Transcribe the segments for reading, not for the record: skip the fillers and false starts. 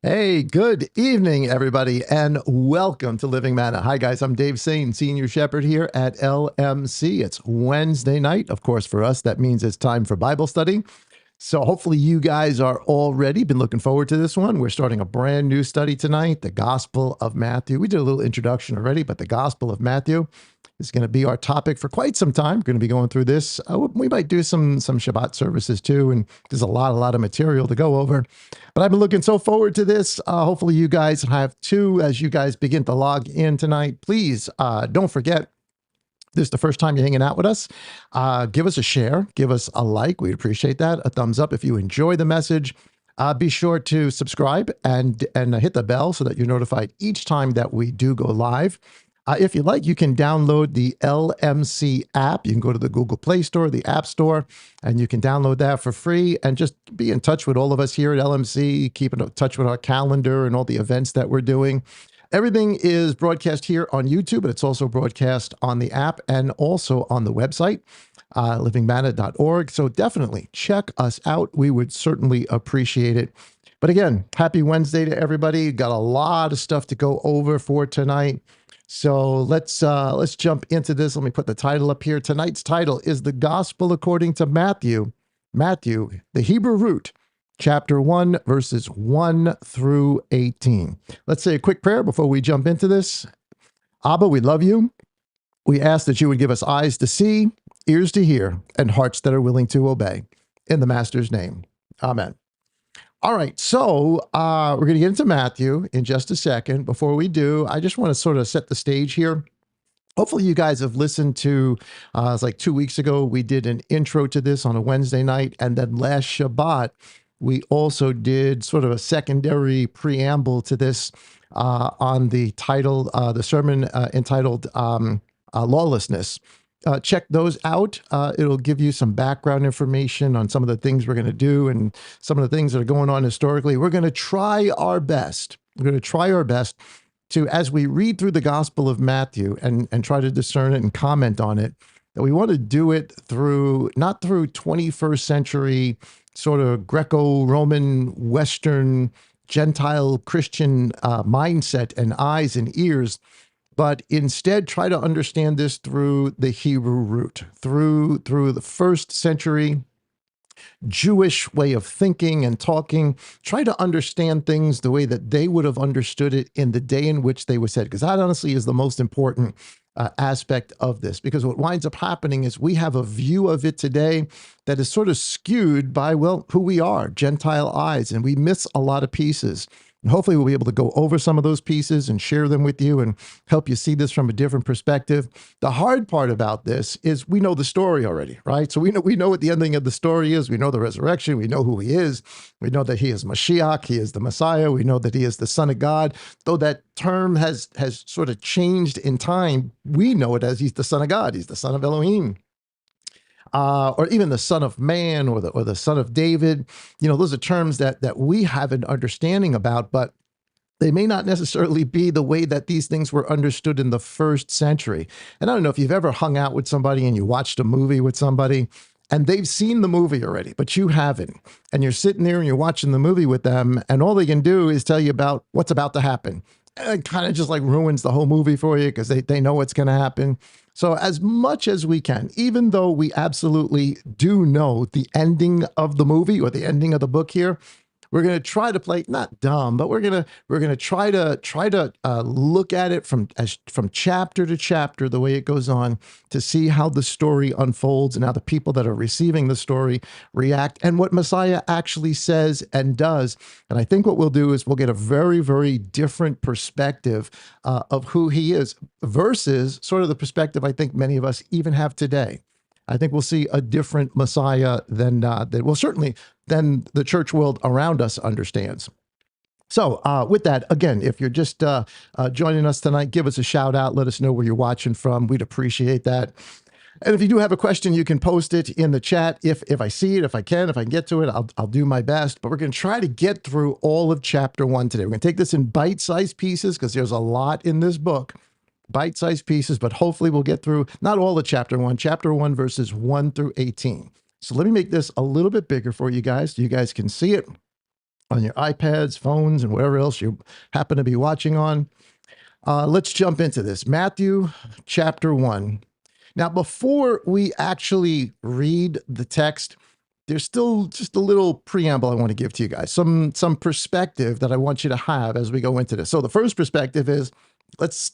Hey, good evening, everybody, and welcome to Living Manna. Hi, guys. I'm Dave Sain, Senior Shepherd here at LMC. It's Wednesday night. Of course, for us, that means it's time for Bible study. So hopefully you guys are all ready. Been looking forward to this one. We're starting a brand new study tonight, the Gospel of Matthew. We did a little introduction already, but the Gospel of Matthew is going to be our topic for quite some time. We're going to be going through this. We might do some Shabbat services too, and there's a lot of material to go over. But I've been looking so forward to this. Hopefully you guys have too as you guys begin to log in tonight. Please don't forget, this is the first time you're hanging out with us, give us a share, give us a like. We'd appreciate that. A thumbs up if you enjoy the message. Be sure to subscribe and hit the bell so that you're notified each time that we do go live. If you like, you can download the LMC app. You can go to the Google Play Store, the App Store, and you can download that for free and just be in touch with all of us here at LMC, keep in touch with our calendar and all the events that we're doing. Everything is broadcast here on YouTube, but it's also broadcast on the app and also on the website, livingmanna.org. So definitely check us out. We would certainly appreciate it. But again, happy Wednesday to everybody. Got a lot of stuff to go over for tonight. So let's jump into this. Let me put the title up here. Tonight's title is The Gospel According to Matthew. Matthew, the Hebrew root, chapter 1, verses 1 through 18. Let's say a quick prayer before we jump into this. Abba, we love you. We ask that you would give us eyes to see, ears to hear, and hearts that are willing to obey. In the Master's name, amen. All right, so we're going to get into Matthew in just a second. Before we do, I just want to sort of set the stage here. Hopefully you guys have listened to, it's like 2 weeks ago, we did an intro to this on a Wednesday night, and then last Shabbat, we also did sort of a secondary preamble to this on the title, the sermon entitled Lawlessness. Check those out. It'll give you some background information on some of the things we're going to do and some of the things that are going on historically. We're going to try our best. We're going to try our best to, as we read through the Gospel of Matthew and try to discern it and comment on it, that we want to do it through, not through 21st century sort of Greco-Roman, Western, Gentile Christian mindset and eyes and ears, but instead try to understand this through the Hebrew root, through the first century Jewish way of thinking and talking. Try to understand things the way that they would have understood it in the day in which they were said, because that honestly is the most important aspect of this, because what winds up happening is we have a view of it today that is sort of skewed by, well, who we are, Gentile eyes, and we miss a lot of pieces. And hopefully we'll be able to go over some of those pieces and share them with you and help you see this from a different perspective. The hard part about this is we know the story already, right? So we know what the ending of the story is. We know the resurrection. We know who he is. We know that he is Mashiach. He is the Messiah. We know that he is the Son of God. Though that term has sort of changed in time, we know it as he's the Son of God. He's the Son of Elohim. Or even the Son of Man or the Son of David. You know, those are terms that we have an understanding about, but they may not necessarily be the way that these things were understood in the first century. And I don't know if you've ever hung out with somebody and you watched a movie with somebody and they've seen the movie already, but you haven't. And you're sitting there and you're watching the movie with them, and all they can do is tell you about what's about to happen. And it kind of just like ruins the whole movie for you because they know what's going to happen. So as much as we can, even though we absolutely do know the ending of the movie or the ending of the book here, we're going to try to play not dumb, but we're going to try to look at it from chapter to chapter, the way it goes on, to see how the story unfolds and how the people that are receiving the story react and what Messiah actually says and does. And I think what we'll do is we'll get a very, very different perspective of who he is versus sort of the perspective I think many of us even have today. I think we'll see a different Messiah than certainly than the church world around us understands. So with that, again, if you're just joining us tonight, give us a shout out. Let us know where you're watching from. We'd appreciate that. And if you do have a question, you can post it in the chat. If I see it, if I can get to it, I'll do my best. But we're going to try to get through all of chapter 1 today. We're going to take this in bite-sized pieces because there's a lot in this book. Bite-sized pieces, but hopefully we'll get through not all of chapter 1 verses 1 through 18. So let me make this a little bit bigger for you guys so you guys can see it. on your iPads, phones, and whatever else you happen to be watching on. Let's jump into this. Matthew chapter 1. Now, before we actually read the text, there's still just a little preamble I want to give to you guys, some perspective that I want you to have as we go into this. So the first perspective is let's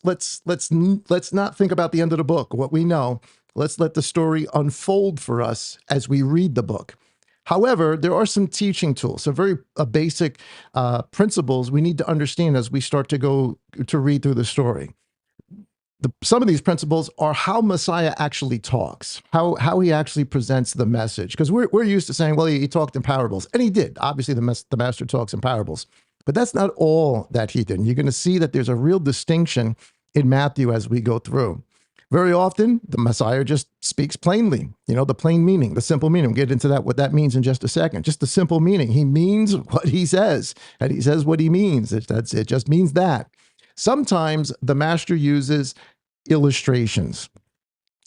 not think about the end of the book, what we know. Let's let the story unfold for us as we read the book. However, there are some teaching tools, some very basic principles we need to understand as we start to go to read through the story. Some of these principles are how Messiah actually talks, how he actually presents the message. Because we're used to saying, well, he talked in parables. And he did. Obviously, the master talks in parables. But that's not all that he did. And you're going to see that there's a real distinction in Matthew as we go through. Very often, the Messiah just speaks plainly, the plain meaning, the simple meaning. We'll get into that, what that means in just a second. Just the simple meaning. He means what he says, and he says what he means. It just means that. Sometimes the master uses illustrations.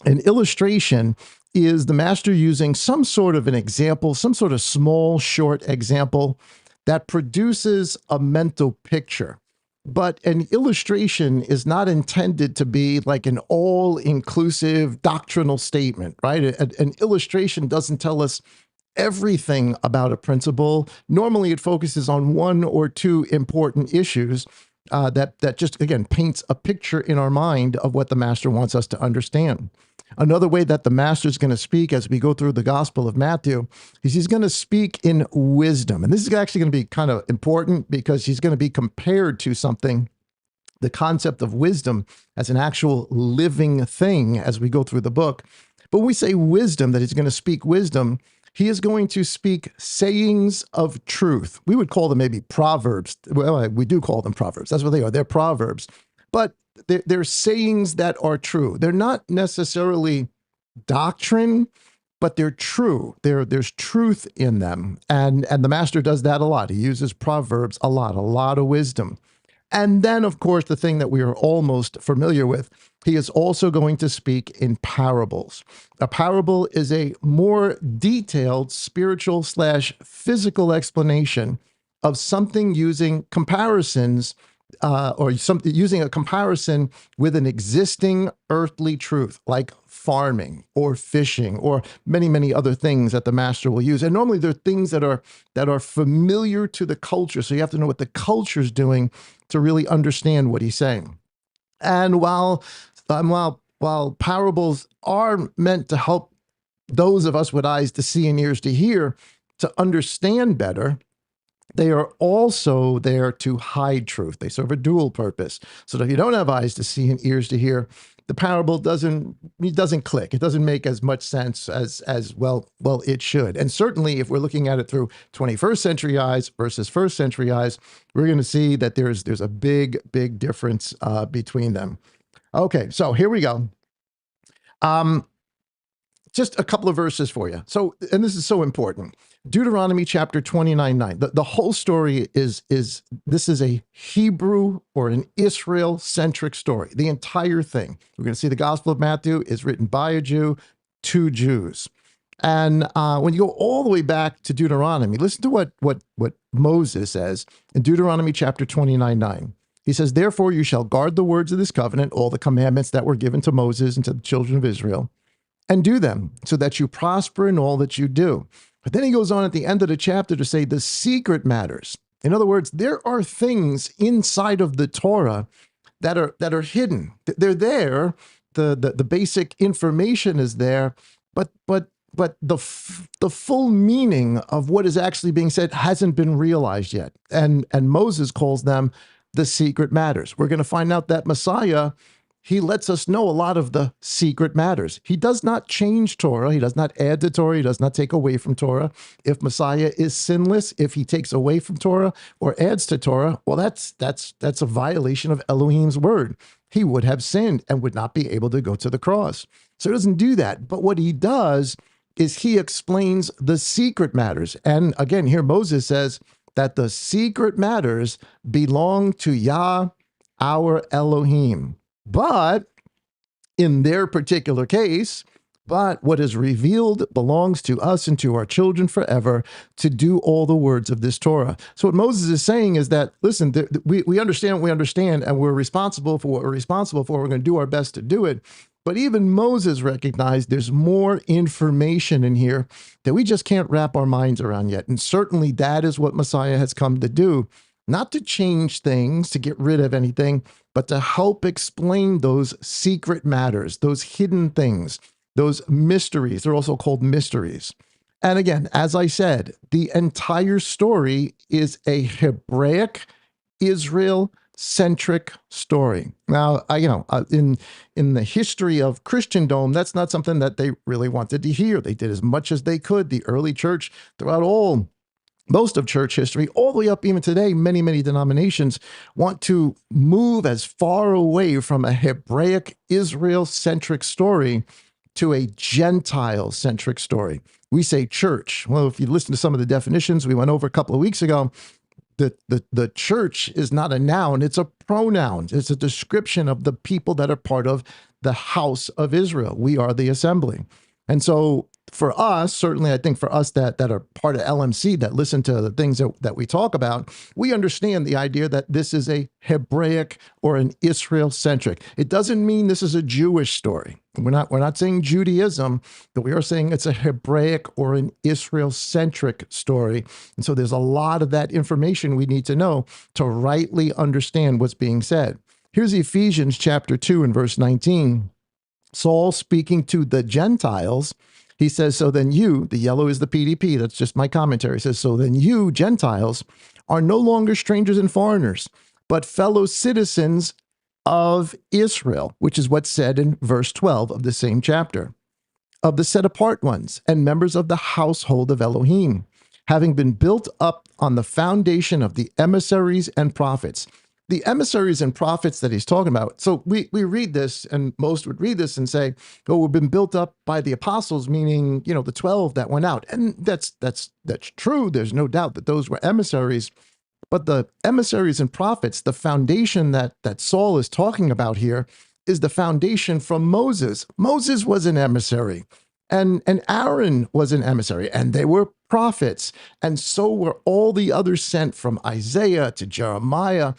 An illustration is the master using some sort of an example, some sort of small, short example that produces a mental picture. But an illustration is not intended to be like an all-inclusive doctrinal statement, right? An illustration doesn't tell us everything about a principle. Normally, it focuses on one or two important issues that just, again, paints a picture in our mind of what the master wants us to understand. Another way that the master is going to speak as we go through the Gospel of Matthew is he's going to speak in wisdom. And this is actually going to be kind of important because he's going to be compared to something, the concept of wisdom as an actual living thing as we go through the book. But when we say wisdom, that he's going to speak wisdom, he is going to speak sayings of truth. We would call them maybe proverbs. Well, we do call them proverbs. That's what they are. They're proverbs. But they're sayings that are true. They're not necessarily doctrine, but they're true. There's truth in them. And the master does that a lot. He uses proverbs a lot of wisdom. And then, of course, the thing that we are almost familiar with, he is also going to speak in parables. A parable is a more detailed spiritual / physical explanation of something using comparisons using a comparison with an existing earthly truth, like farming or fishing or many other things that the master will use. And normally they're things that are familiar to the culture. So you have to know what the culture is doing to really understand what he's saying. And while parables are meant to help those of us with eyes to see and ears to hear to understand better, they are also there to hide truth. They serve a dual purpose. So that if you don't have eyes to see and ears to hear, the parable doesn't click. It doesn't make as much sense as well it should. And certainly if we're looking at it through 21st century eyes versus first century eyes, we're going to see that there's a big difference between them. Okay, so here we go. Just a couple of verses for you. So, and this is so important. Deuteronomy chapter 29:9. The whole story is this is a Hebrew or an Israel-centric story. The entire thing. We're going to see the Gospel of Matthew is written by a Jew to Jews. And when you go all the way back to Deuteronomy, listen to what Moses says in Deuteronomy chapter 29:9. He says, "Therefore you shall guard the words of this covenant, all the commandments that were given to Moses and to the children of Israel, and do them so that you prosper in all that you do." But then he goes on at the end of the chapter to say the secret matters. In other words, there are things inside of the Torah that are hidden. They're there. The basic information is there, but the full meaning of what is actually being said hasn't been realized yet. And Moses calls them the secret matters. We're going to find out that Messiah, he lets us know a lot of the secret matters. He does not change Torah. He does not add to Torah. He does not take away from Torah. If Messiah is sinless, if he takes away from Torah or adds to Torah, well, that's a violation of Elohim's word. He would have sinned and would not be able to go to the cross. So he doesn't do that. But what he does is he explains the secret matters. And again, here Moses says that the secret matters belong to Yah, our Elohim. But in their particular case, But what is revealed belongs to us and to our children forever to do all the words of this Torah. So what Moses is saying is that, listen, we understand what we understand, and we're responsible for what we're responsible for. We're going to do our best to do it. But even Moses recognized there's more information in here that we just can't wrap our minds around yet. And certainly that is what Messiah has come to do, not to change things, to get rid of anything, but to help explain those secret matters, those hidden things, those mysteries. They're also called mysteries. And again, as I said, the entire story is a Hebraic, Israel-centric story. Now, in the history of Christendom, that's not something that they really wanted to hear. They did as much as they could. The early church, throughout most of church history, all the way up even today, many, many denominations want to move as far away from a Hebraic, Israel-centric story to a Gentile-centric story. We say church. Well, if you listen to some of the definitions we went over a couple of weeks ago, the church is not a noun, it's a pronoun. It's a description of the people that are part of the house of Israel. We are the assembly. And so for us, certainly I think for us that are part of LMC, that listen to the things that we talk about, we understand the idea that this is a Hebraic or an Israel-centric. It doesn't mean this is a Jewish story. We're not saying Judaism, but we are saying it's a Hebraic or an Israel-centric story. And so there's a lot of that information we need to know to rightly understand what's being said. Here's Ephesians chapter 2 and verse 19. Saul speaking to the Gentiles, he says, so then you, the yellow is the PDP, that's just my commentary, he says, so then you, Gentiles, are no longer strangers and foreigners, but fellow citizens of Israel, which is what's said in verse 12 of the same chapter, of the set apart ones and members of the household of Elohim, having been built up on the foundation of the emissaries and prophets. The emissaries and prophets that he's talking about. So we read this, and most would read this and say, oh, we've been built up by the apostles, meaning, the 12 that went out. And that's true. There's no doubt that those were emissaries. But the emissaries and prophets, the foundation that Saul is talking about here, is the foundation from Moses. Moses was an emissary, and Aaron was an emissary, and they were prophets. And so were all the others sent from Isaiah to Jeremiah,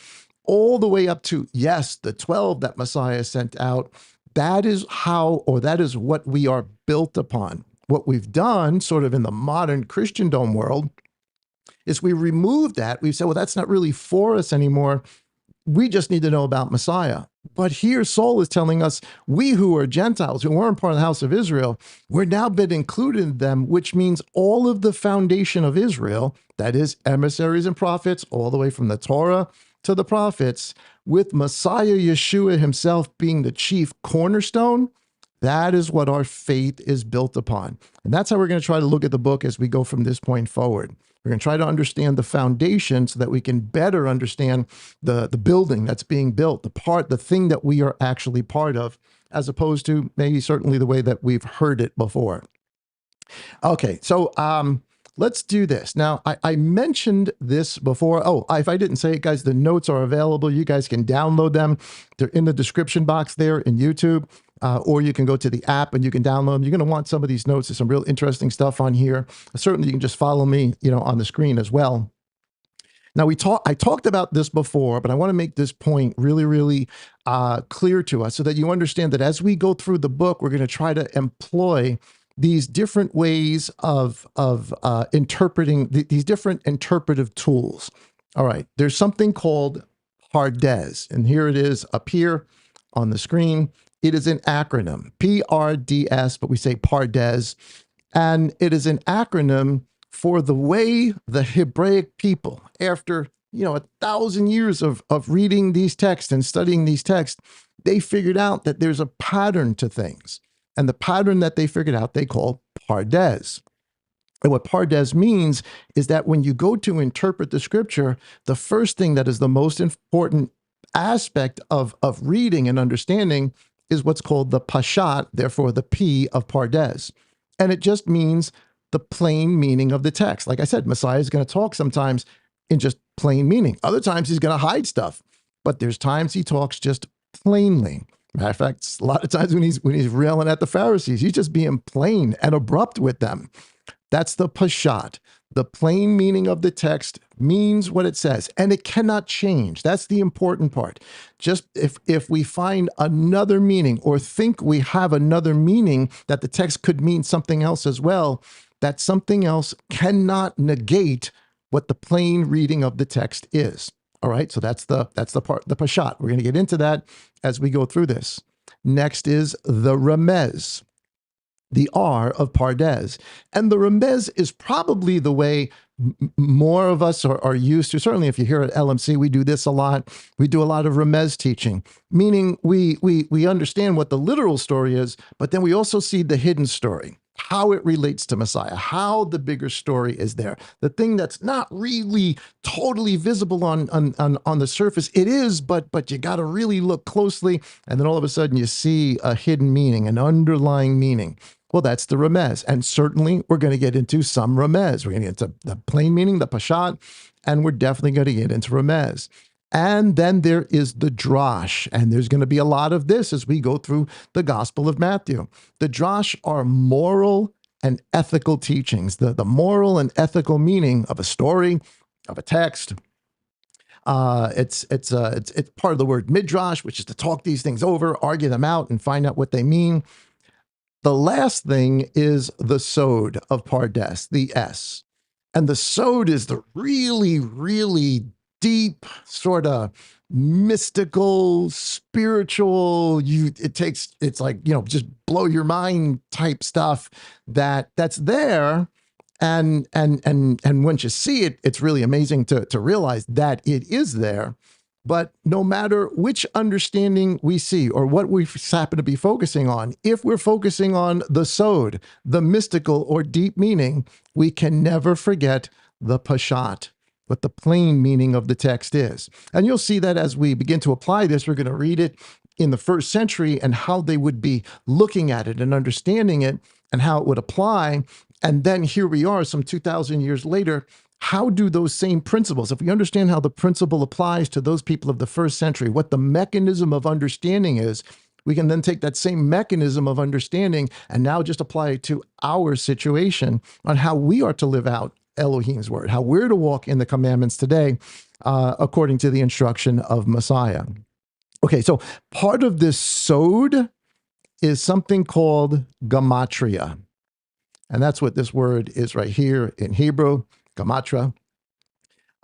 all the way up to, yes, the 12 that Messiah sent out. That is how, or that is what we are built upon. What we've done sort of in the modern Christendom world is we removed that. We've said, well, that's not really for us anymore. We just need to know about Messiah. But here Saul is telling us, we who are Gentiles, who weren't part of the house of Israel, we're now been included in them, which means all of the foundation of Israel, that is emissaries and prophets, all the way from the Torah to the prophets, with Messiah Yeshua himself being the chief cornerstone, that is what our faith is built upon. And that's how we're going to try to look at the book as we go from this point forward. We're going to try to understand the foundation so that we can better understand the building that's being built, the thing that we are actually part of, as opposed to maybe certainly the way that we've heard it before. Okay, so let's do this. Now, I mentioned this before. Oh, if I didn't say it, guys, the notes are available. You guys can download them. They're in the description box there in YouTube, or you can go to the app and you can download them. You're going to want some of these notes. There's some real interesting stuff on here. Certainly, you can just follow me, on the screen as well. Now, I talked about this before, but I want to make this point really, really clear to us so that you understand that as we go through the book, we're going to try to employ these different ways of interpreting these different interpretive tools. All right, there's something called Pardes, and here it is up here on the screen. It is an acronym, PRDS, but we say Pardes, and it is an acronym for the way the Hebraic people, after 1,000 years of reading these texts and studying these texts, they figured out that there's a pattern to things. And the pattern that they figured out, they call Pardes. And what Pardes means is that when you go to interpret the scripture, the first thing that is the most important aspect of reading and understanding is what's called the Pashat, therefore the P of Pardes. And it just means the plain meaning of the text. Like I said, Messiah is going to talk sometimes in just plain meaning. Other times he's going to hide stuff, but there's times he talks just plainly. Matter of fact, a lot of times when he's railing at the Pharisees, he's just being plain and abrupt with them. That's the pashat. The plain meaning of the text means what it says, and it cannot change. That's the important part. Just if we find another meaning or think we have another meaning that the text could mean something else as well, that something else cannot negate what the plain reading of the text is. All right, so that's the part, the pashat. We're going to get into that as we go through this. Next is the remez, the R of Pardes. And the remez is probably the way more of us are used to. Certainly if you're here at LMC, we do this a lot. We do a lot of remez teaching, meaning we understand what the literal story is, but then we also see the hidden story, how it relates to Messiah, how the bigger story is there. The thing that's not really totally visible on the surface, it is, but you got to really look closely, and then all of a sudden you see a hidden meaning, an underlying meaning. Well, that's the remez. And certainly we're going to get into some remez. We're going to get into the plain meaning, the pashat, and we're definitely going to get into remez. And then there is the drash, and there's going to be a lot of this as we go through the Gospel of Matthew. The drash are moral and ethical teachings, the moral and ethical meaning of a story, of a text. It's part of the word midrash, which is to talk these things over, argue them out, and find out what they mean. The last thing is the sod of Pardes, the S. And the sod is the really, really deep, sort of mystical, spiritual, it's like, just blow your mind type stuff that's there. And once you see it, it's really amazing to realize that it is there. But no matter which understanding we see or what we happen to be focusing on, if we're focusing on the sod, the mystical or deep meaning, we can never forget the pashat, what the plain meaning of the text is. And you'll see that as we begin to apply this, we're going to read it in the first century and how they would be looking at it and understanding it and how it would apply. And then here we are some 2,000 years later. How do those same principles, if we understand how the principle applies to those people of the first century, what the mechanism of understanding is, we can then take that same mechanism of understanding and now just apply it to our situation on how we are to live out Elohim's word, how we're to walk in the commandments today, according to the instruction of Messiah. Okay, so part of this sod is something called gematria. And that's what this word is right here in Hebrew. Gematria.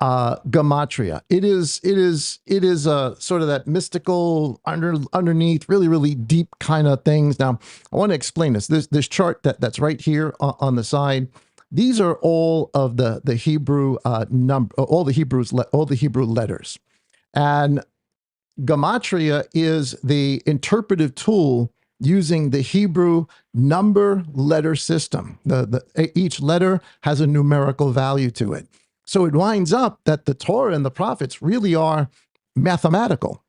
Gematria. It is a sort of that mystical underneath, really, really deep kind of things. Now, I want to explain this. This chart that's right here on the side. These are all of the Hebrew all the Hebrew letters, and gematria is the interpretive tool using the Hebrew number letter system. Each letter has a numerical value to it. So it winds up that the Torah and the prophets really are mathematical.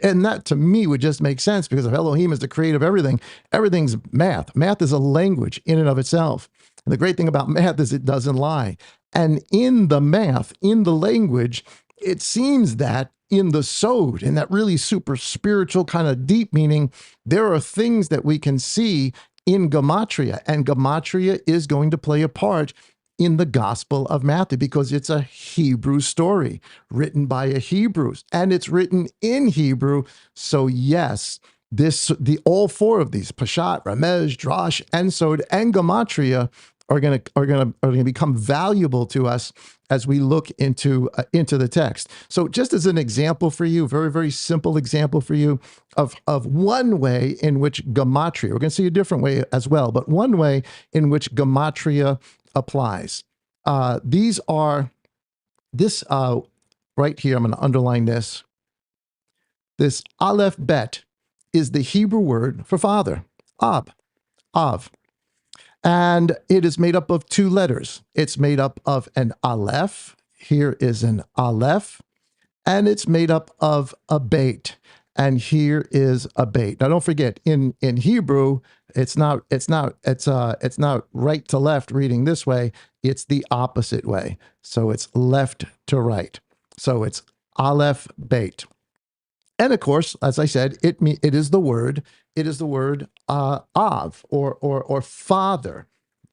And that to me would just make sense because if Elohim is the creator of everything, everything's math. Math is a language in and of itself. And the great thing about math is it doesn't lie. And in the math, in the language, it seems that in the sod, in that really super spiritual kind of deep meaning, there are things that we can see in gematria, and gematria is going to play a part in the Gospel of Matthew because it's a Hebrew story written by a Hebrew, and it's written in Hebrew. So yes, all four of these, pashat, remez, drash, and sod, and gematria are going to become valuable to us as we look into the text. So just as an example for you, very, very simple example for you of one way in which gematria, we're going to see a different way as well, but one way in which gematria applies. This right here, I'm going to underline this. This aleph bet is the Hebrew word for father, ab, av. And it is made up of two letters. It's made up of an aleph. Here is an aleph. And it's made up of a beit. And here is a beit. Now, don't forget, in Hebrew, it's not right to left reading this way. It's the opposite way. So it's left to right. So it's aleph, beit. And of course, as I said, it is the word av, or father.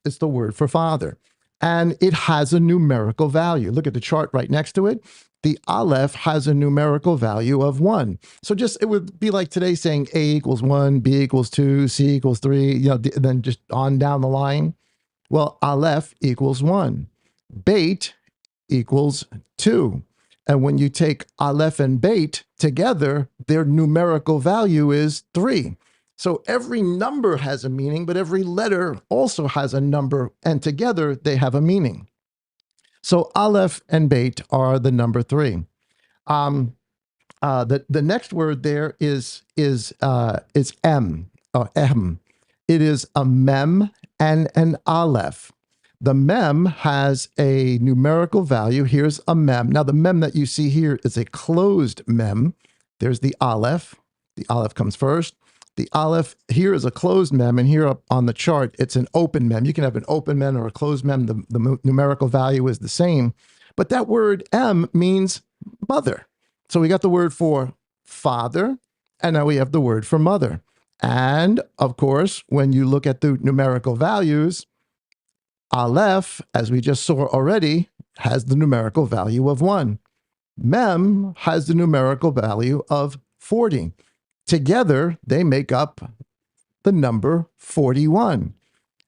It's the word for father, and it has a numerical value. Look at the chart right next to it. The aleph has a numerical value of 1. So just it would be like today saying A equals 1, B equals 2, C equals 3, then just on down the line. Well, aleph equals 1. Beit equals 2. And when you take aleph and beit together, their numerical value is 3. So every number has a meaning, but every letter also has a number, and together they have a meaning. So aleph and beit are the number 3. The next word there is em, or ehm. It is a mem and an aleph. The mem has a numerical value. Here's a mem. Now, the mem that you see here is a closed mem. There's the aleph. The aleph comes first. The aleph here is a closed mem, and here up on the chart, it's an open mem. You can have an open mem or a closed mem. The numerical value is the same. But that word em means mother. So we got the word for father, and now we have the word for mother. And of course, when you look at the numerical values, aleph, as we just saw already, has the numerical value of 1. Mem has the numerical value of 40. Together, they make up the number 41.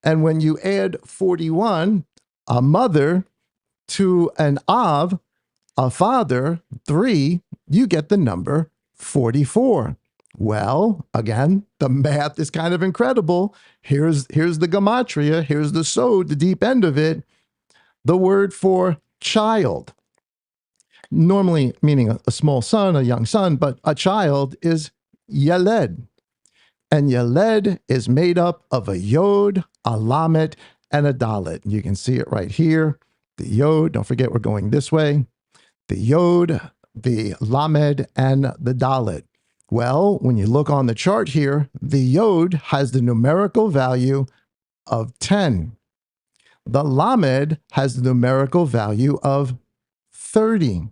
And when you add 41, a mother, to an av, a father, 3, you get the number 44. Well, again, the math is kind of incredible. Here's the gematria, here's the sod, the deep end of it. The word for child, normally meaning a small son, a young son, but a child is yeled. And yeled is made up of a yod, a lamet, and a dalet. You can see it right here. The yod, don't forget we're going this way. The yod, the lamed, and the dalet. Well, when you look on the chart here, the yod has the numerical value of 10. The lamed has the numerical value of 30.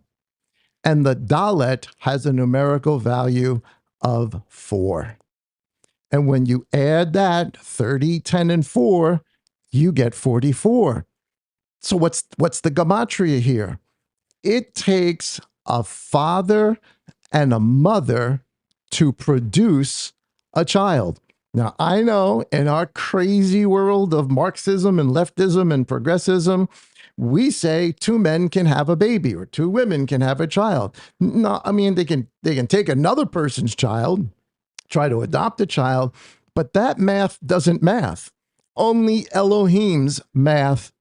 And the dalet has a numerical value of 4. And when you add that, 30, 10, and 4, you get 44. So what's the gematria here? It takes a father and a mother to produce a child. Now, I know in our crazy world of Marxism and leftism and progressism, we say 2 men can have a baby or 2 women can have a child. No, I mean, they can take another person's child, try to adopt a child, but that math doesn't math. Only Elohim's maths.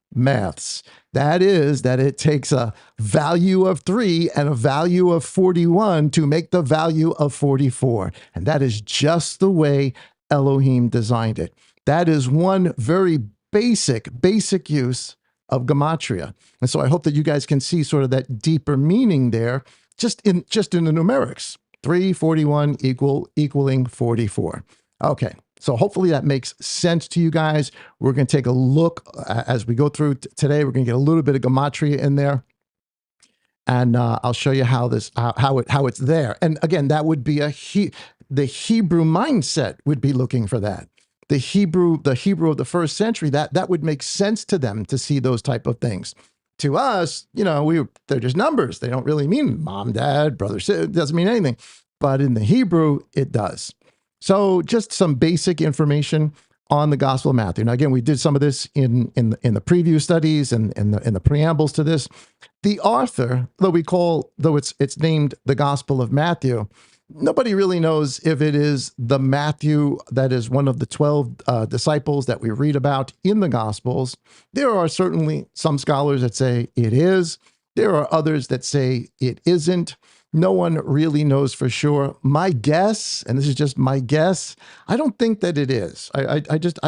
That is that it takes a value of 3 and a value of 41 to make the value of 44. And that is just the way Elohim designed it. That is one very basic use of gematria. And so I hope that you guys can see sort of that deeper meaning there just in the numerics. 341 equaling 44. Okay. So hopefully that makes sense to you guys. We're going to take a look as we go through today. We're going to get a little bit of gematria in there, and I'll show you how it's there. And again, that would be the Hebrew mindset would be looking for that. The Hebrew of the first century, that would make sense to them to see those type of things. To us, they're just numbers. They don't really mean mom, dad, brother, sister. It doesn't mean anything. But in the Hebrew, it does. So just some basic information on the Gospel of Matthew. Now, again, we did some of this in the preview studies and in the preambles to this. The author, though it's named the Gospel of Matthew, nobody really knows if it is the Matthew that is one of the 12 disciples that we read about in the Gospels. There are certainly some scholars that say it is. There are others that say it isn't. No one really knows for sure. My guess, and this is just my guess, I don't think that it is. I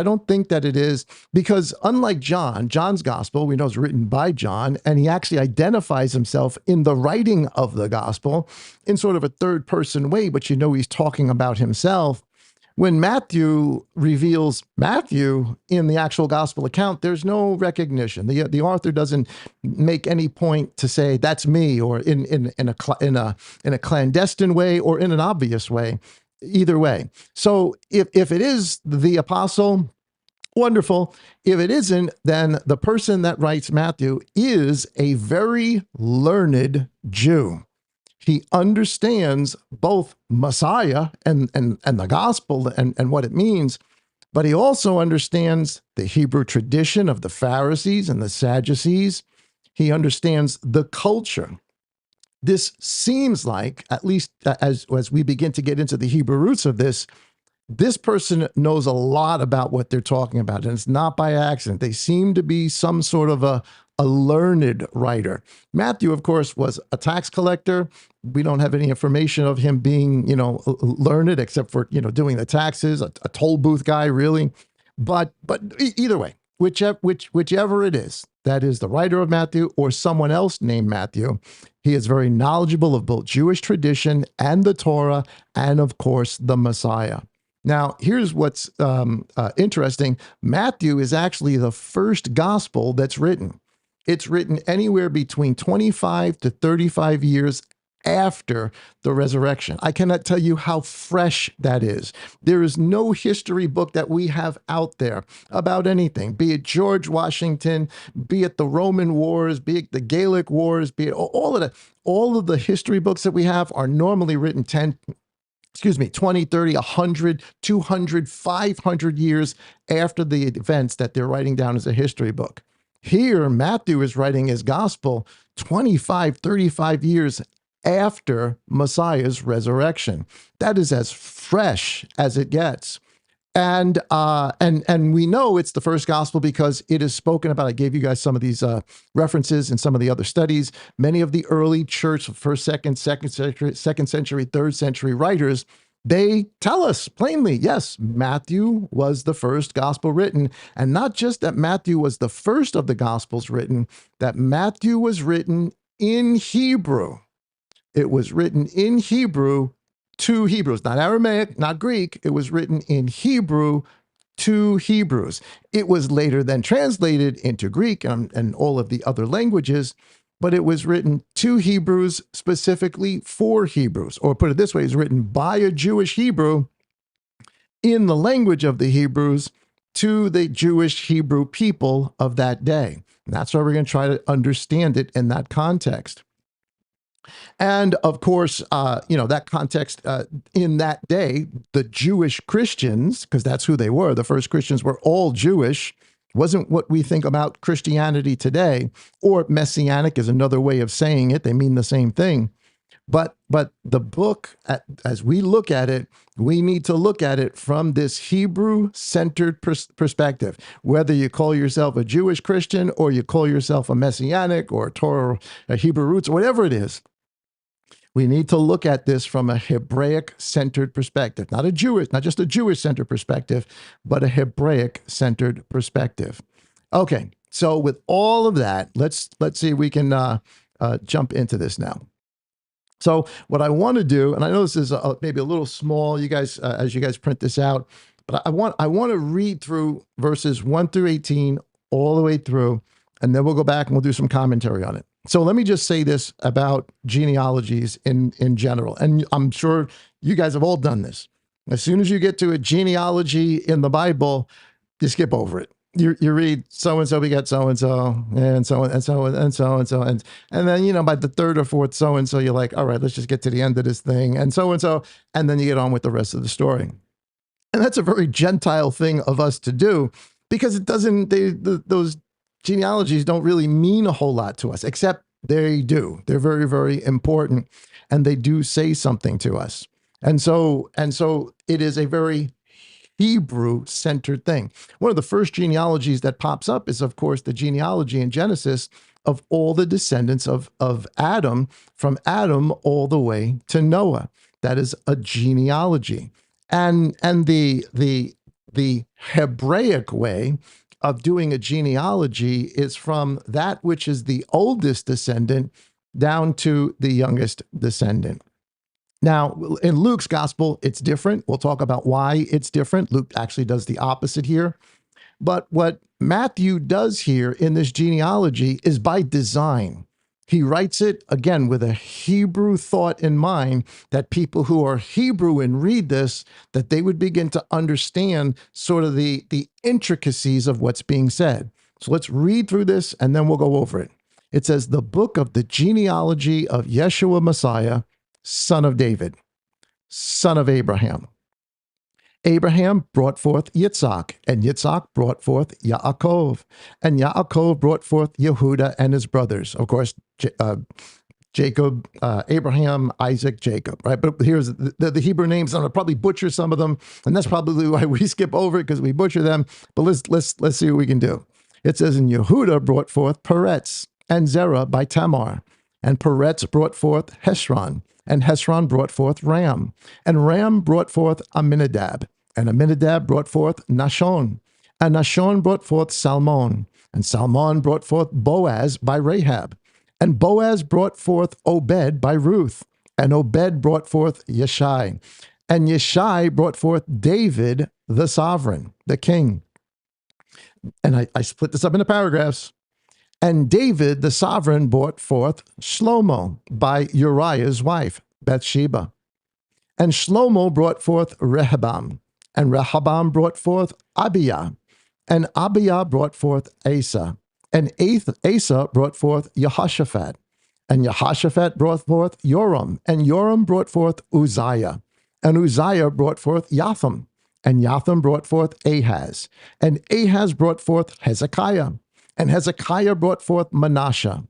don't think that it is, because unlike John's gospel, we know is written by John, and he actually identifies himself in the writing of the gospel in sort of a third person way, but he's talking about himself. When Matthew reveals Matthew in the actual gospel account, there's no recognition. The author doesn't make any point to say that's me, or in a clandestine way or in an obvious way. Either way. So if it is the apostle, wonderful. If it isn't, then the person that writes Matthew is a very learned Jew. He understands both Messiah and the gospel and what it means, but he also understands the Hebrew tradition of the Pharisees and the Sadducees. He understands the culture. This seems like, at least as we begin to get into the Hebrew roots of this person knows a lot about what they're talking about, and it's not by accident. They seem to be some sort of a learned writer. Matthew, of course, was a tax collector. We don't have any information of him being, learned, except for, doing the taxes, a toll booth guy, really. But either way, whichever it is, that is the writer of Matthew or someone else named Matthew, he is very knowledgeable of both Jewish tradition and the Torah, and of course, the Messiah. Now, here's what's interesting. Matthew is actually the first gospel that's written. It's written anywhere between 25 to 35 years after the resurrection. I cannot tell you how fresh that is. There is no history book that we have out there about anything, be it George Washington, be it the Roman Wars, be it the Gallic Wars, be it all of the history books that we have are normally written 20, 30, 100, 200, 500 years after the events that they're writing down as a history book. Here, Matthew is writing his gospel 25, 35 years after Messiah's resurrection. That is as fresh as it gets. And we know it's the first gospel because it is spoken about. I gave you guys some of these references in some of the other studies. Many of the early church, first, second century, third century writers, they tell us plainly, yes, Matthew was the first gospel written. And not just that Matthew was the first of the gospels written, that Matthew was written in Hebrew. It was written in Hebrew to Hebrews, not Aramaic, not Greek. It was written in Hebrew to Hebrews. It was later then translated into Greek and all of the other languages, but it was written to Hebrews, specifically for Hebrews. Or put it this way, it was written by a Jewish Hebrew in the language of the Hebrews to the Jewish Hebrew people of that day. And that's why we're going to try to understand it in that context. And of course, that context in that day, the Jewish Christians, because that's who they were, the first Christians were all Jewish, wasn't what we think about Christianity today, or Messianic is another way of saying it. They mean the same thing. But the book, as we look at it, we need to look at it from this Hebrew-centered perspective. Whether you call yourself a Jewish Christian or you call yourself a Messianic or Torah, Hebrew roots, whatever it is, we need to look at this from a Hebraic-centered perspective, not just a Jewish-centered perspective, but a Hebraic-centered perspective. Okay, so with all of that, let's see if we can jump into this now. So what I want to do, and I know this is maybe a little small, you guys, as you guys print this out, but I want to read through verses 1 through 18 all the way through, and then we'll go back and we'll do some commentary on it. So let me just say this about genealogies in general, and I'm sure you guys have all done this. As soon as you get to a genealogy in the Bible, you skip over it. You read so-and-so begat so-and-so, and so and so and so and so, and then, by the third or fourth so-and-so, you're like, all right, let's just get to the end of this thing, and so, and then you get on with the rest of the story. And that's a very Gentile thing of us to do, because it doesn't, those genealogies don't really mean a whole lot to us, except they do. They're very, very important, and they do say something to us. And so it is a very Hebrew-centered thing. One of the first genealogies that pops up is, of course, the genealogy in Genesis of all the descendants of Adam, from Adam all the way to Noah. That is a genealogy. And the Hebraic way of doing a genealogy is from that which is the oldest descendant down to the youngest descendant. Now, in Luke's gospel, it's different. We'll talk about why it's different. Luke actually does the opposite here. But what Matthew does here in this genealogy is by design. He writes it, again, with a Hebrew thought in mind, that people who are Hebrew and read this, that they would begin to understand sort of the intricacies of what's being said. So let's read through this and then we'll go over it. It says, the book of the genealogy of Yeshua Messiah, son of David, son of Abraham. Abraham brought forth Yitzhak, and Yitzhak brought forth Yaakov, and Yaakov brought forth Yehuda and his brothers. Of course, Jacob, Abraham, Isaac, Jacob, right? But here's the Hebrew names. I'm gonna probably butcher some of them, and that's probably why we skip over it, because we butcher them. But let's see what we can do. It says, and Yehuda brought forth Peretz and Zerah by Tamar, and Peretz brought forth Heshron, and Heshron brought forth Ram, and Ram brought forth Aminadab, and Aminadab brought forth Nashon, and Nashon brought forth Salmon, and Salmon brought forth Boaz by Rahab, and Boaz brought forth Obed by Ruth, and Obed brought forth Yeshai, and Yeshai brought forth David the sovereign, the king. And I split this up into paragraphs. And David the sovereign brought forth Shlomo by Uriah's wife, Bathsheba. And Shlomo brought forth Rehoboam, and Rehoboam brought forth Abijah, and Abijah brought forth Asa, and Asa brought forth Jehoshaphat, and Jehoshaphat brought forth Joram, and Joram brought forth Uzziah, and Uzziah brought forth Jotham, and Jotham brought forth Ahaz, and Ahaz brought forth Hezekiah, and Hezekiah brought forth Manasseh,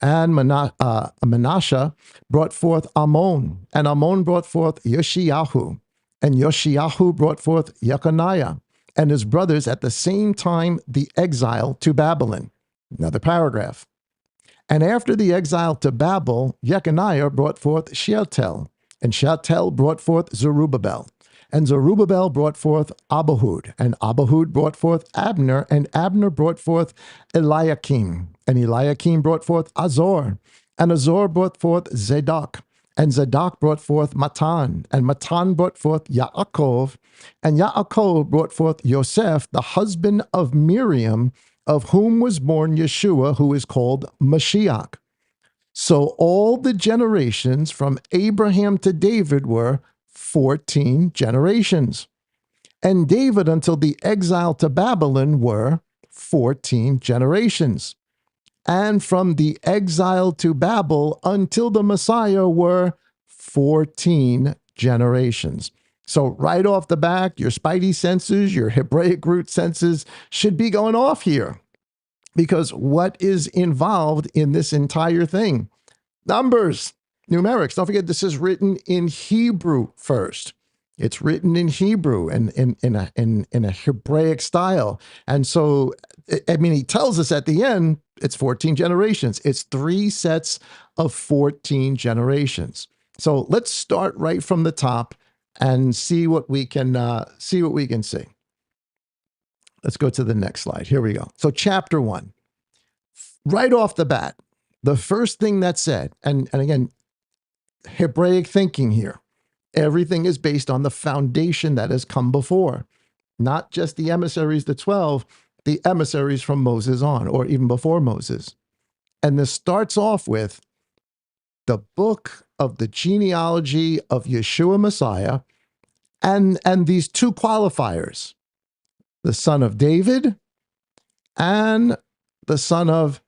and Manasseh brought forth Ammon, and Ammon brought forth Yoshiyahu, and Yoshiyahu brought forth Jeconiah, and his brothers at the same time the exile to Babylon. Another paragraph. And after the exile to Babel, Jeconiah brought forth Shealtiel, and Shealtiel brought forth Zerubbabel, and Zerubbabel brought forth Abihud, and Abihud brought forth Abner, and Abner brought forth Eliakim, and Eliakim brought forth Azor, and Azor brought forth Zadok, and Zadok brought forth Matan, and Matan brought forth Yaakov, and Yaakov brought forth Yosef, the husband of Miriam, of whom was born Yeshua, who is called Mashiach. So all the generations from Abraham to David were 14 generations. And David until the exile to Babylon were 14 generations. And from the exile to Babel until the Messiah were 14 generations. So right off the back, your spidey senses, your Hebraic root senses should be going off here. Because what is involved in this entire thing? Numbers, numerics. Don't forget, this is written in Hebrew first. It's written in Hebrew and in a Hebraic style. And so, I mean, he tells us at the end, it's 14 generations. It's 3 sets of 14 generations. So let's start right from the top and see what we can see. Let's go to the next slide. Here we go. So chapter 1, right off the bat, the first thing that's said, and again, Hebraic thinking here, everything is based on the foundation that has come before, not just the emissaries, the 12, the emissaries from Moses on, or even before Moses. And this starts off with the book of the genealogy of Yeshua Messiah, and these 2 qualifiers, the son of David and the son of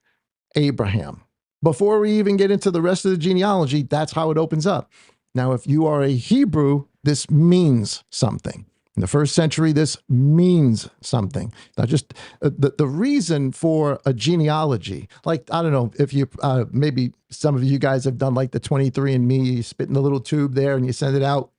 Abraham. Before we even get into the rest of the genealogy, that's how it opens up. Now, if you are a Hebrew, this means something. In the first century, this means something. Now, just the reason for a genealogy, like, I don't know if you, maybe some of you guys have done like the 23andMe, you spit in the little tube there and you send it out.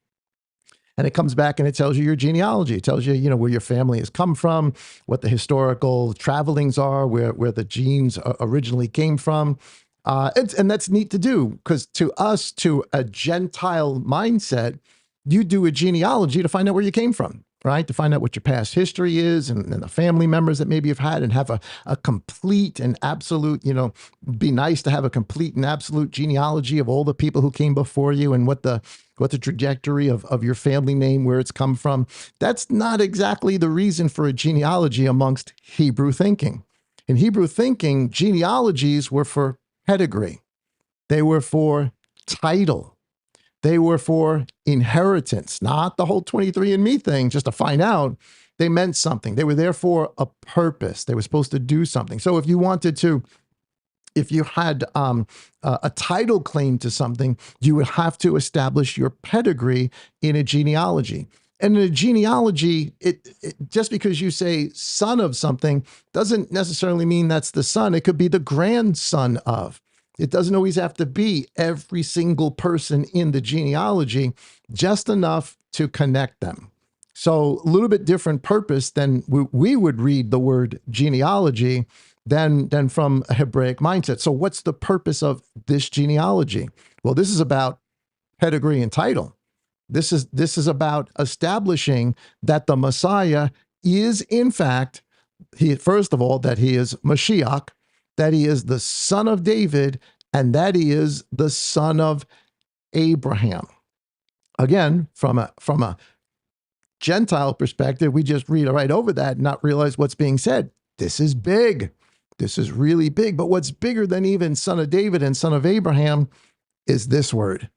And it comes back and it tells you your genealogy. It tells you, you know, where your family has come from, what the historical travelings are, where the genes originally came from. And that's neat to do, because to us, to a Gentile mindset, you do a genealogy to find out where you came from, right? To find out what your past history is and the family members that maybe you've had, and have a complete and absolute, you know, be nice to have a complete and absolute genealogy of all the people who came before you and what what the trajectory of your family name, where it's come from. That's not exactly the reason for a genealogy amongst Hebrew thinking. In Hebrew thinking, genealogies were for pedigree. They were for title. They were for inheritance, not the whole 23andMe thing, just to find out. They meant something. They were there for a purpose. They were supposed to do something. So if you wanted to, if you had a title claim to something, you would have to establish your pedigree in a genealogy. And in a genealogy, just because you say son of something doesn't necessarily mean that's the son. It could be the grandson of. It doesn't always have to be every single person in the genealogy, just enough to connect them. So a little bit different purpose than we would read the word genealogy than from a Hebraic mindset. So what's the purpose of this genealogy? Well, this is about pedigree and title. This is about establishing that the Messiah is, in fact, first of all, that he is Mashiach, that he is the son of David, and that he is the son of Abraham. Again, from a Gentile perspective, we just read right over that and not realize what's being said. This is big. This is really big. But what's bigger than even son of David and son of Abraham is this word,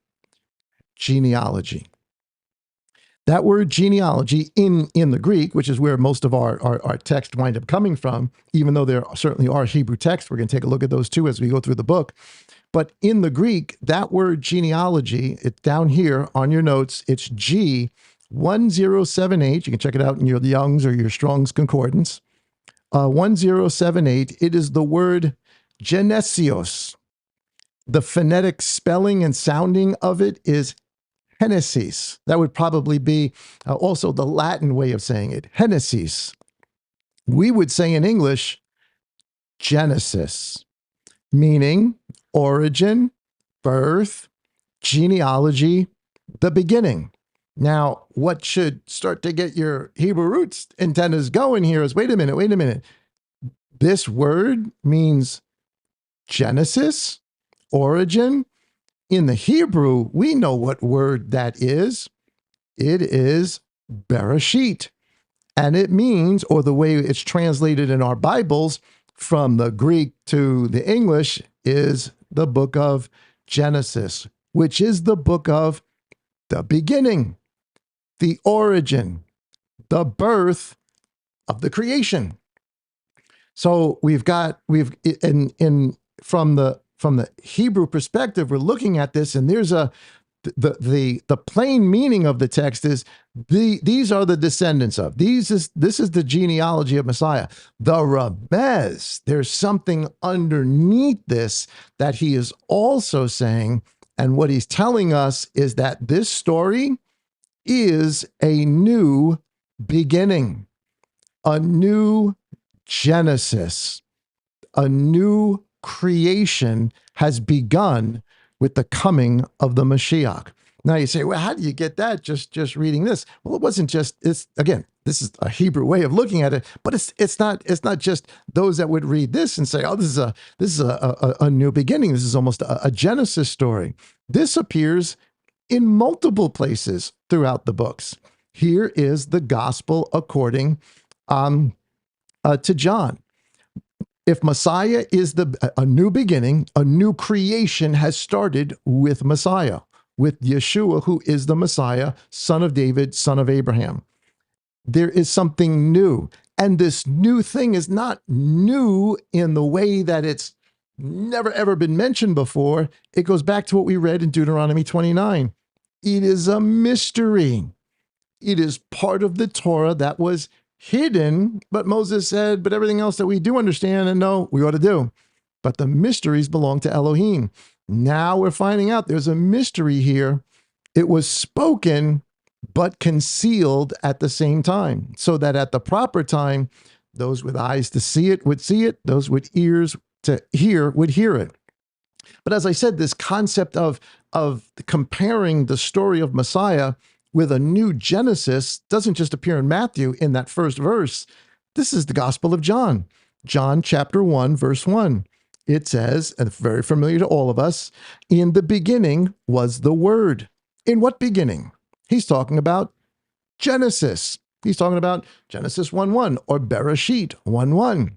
genealogy. That word genealogy in the Greek, which is where most of our text wind up coming from, even though there certainly are Hebrew texts, we're going to take a look at those too as we go through the book. But in the Greek, that word genealogy, it's down here on your notes, it's G1078. You can check it out in your Young's or your Strong's Concordance. 1078, it is the word genesios. The phonetic spelling and sounding of it is Genesis. That would probably be also the Latin way of saying it, Genesis. We would say in English, Genesis, meaning origin, birth, genealogy, the beginning. Now, what should start to get your Hebrew roots antennas going here is, wait a minute. This word means Genesis, origin. In the Hebrew, we know what word that is. It is Bereshit. And it means, or the way it's translated in our Bibles from the Greek to the English, is the book of Genesis, which is the book of the beginning, the origin, the birth of the creation. So from the Hebrew perspective, we're looking at this, and there's the plain meaning of the text is these are the descendants of. This is the genealogy of Messiah. The Remez, there's something underneath this that he is also saying, and what he's telling us is that this story is a new beginning, a new Genesis, a new creation has begun with the coming of the Mashiach. Now you say, well, how do you get that just reading this? Well, it wasn't just, this is a Hebrew way of looking at it, but it's not just those that would read this and say, oh, this is a new beginning. This is almost a Genesis story. This appears in multiple places throughout the books. Here is the gospel according to John. If Messiah is a new beginning, a new creation has started with Messiah, with Yeshua, who is the Messiah, son of David, son of Abraham. There is something new. And this new thing is not new in the way that it's never, ever been mentioned before. It goes back to what we read in Deuteronomy 29. It is a mystery. It is part of the Torah that was hidden, but Moses said, but everything else that we do understand and know, we ought to do. But the mysteries belong to Elohim. Now we're finding out there's a mystery here. It was spoken, but concealed at the same time, so that at the proper time, those with eyes to see it would see it, those with ears to hear would hear it. But as I said, this concept of comparing the story of Messiah with a new Genesis doesn't just appear in Matthew in that first verse. This is the Gospel of John. John chapter 1, verse 1. It says, and very familiar to all of us, in the beginning was the Word, In what beginning? He's talking about Genesis. He's talking about Genesis 1:1 or Bereshit 1:1.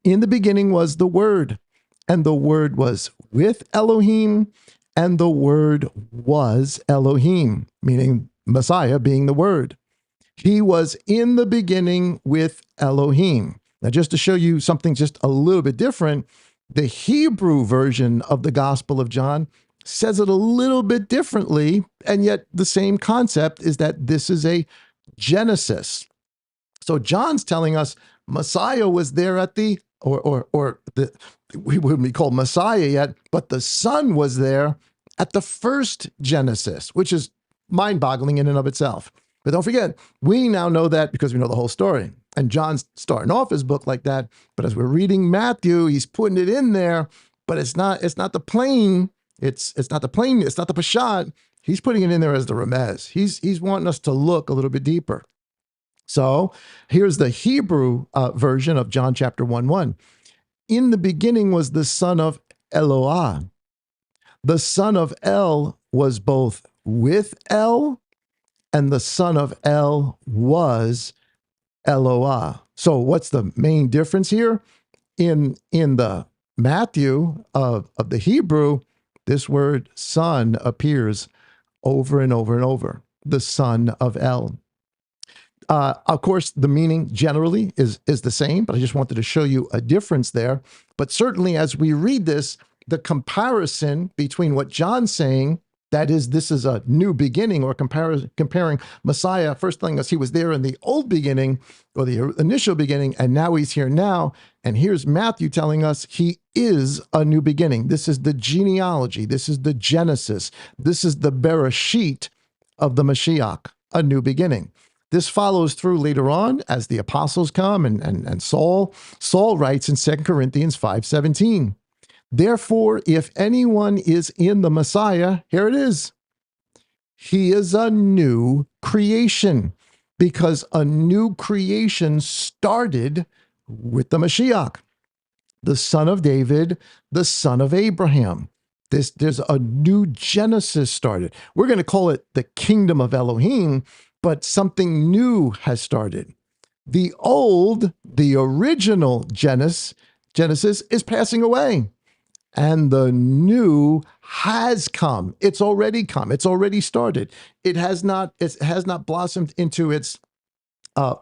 In the beginning was the Word, and the Word was with Elohim, and the Word was Elohim, meaning Messiah being the Word. He was in the beginning with Elohim. Now, just to show you something just a little bit different, the Hebrew version of the Gospel of John says it a little bit differently, and yet the same concept is that this is a Genesis. So John's telling us Messiah was there at the, or the, we wouldn't be called Messiah yet, but the Son was there at the first Genesis, which is mind-boggling in and of itself. But don't forget, we now know that because we know the whole story. And John's starting off his book like that, but as we're reading Matthew, he's putting it in there, but it's not the plain, it's not the Peshat. He's putting it in there as the Remez. He's wanting us to look a little bit deeper. So here's the Hebrew version of John chapter 1:1. In the beginning was the son of Eloah. The son of El was both with El, and the son of El was Eloah. So what's the main difference here? In the Matthew of the Hebrew, this word son appears over and over and over. The son of El. Of course, the meaning generally is the same, but I just wanted to show you a difference there. But certainly as we read this, the comparison between what John's saying, that is, this is a new beginning, or comparing Messiah, first thing is he was there in the old beginning, or the initial beginning, and now he's here now. And here's Matthew telling us he is a new beginning. This is the genealogy. This is the Genesis. This is the Bereshit of the Mashiach, a new beginning. This follows through later on as the apostles come and Saul writes in 2 Corinthians 5:17. Therefore, if anyone is in the Messiah, here it is, he is a new creation, because a new creation started with the Mashiach, the son of David, the son of Abraham. There's a new Genesis started. We're going to call it the kingdom of Elohim, but something new has started. The old, the original Genesis is passing away, and the new has come. It's already come. It's already started. It has not blossomed into its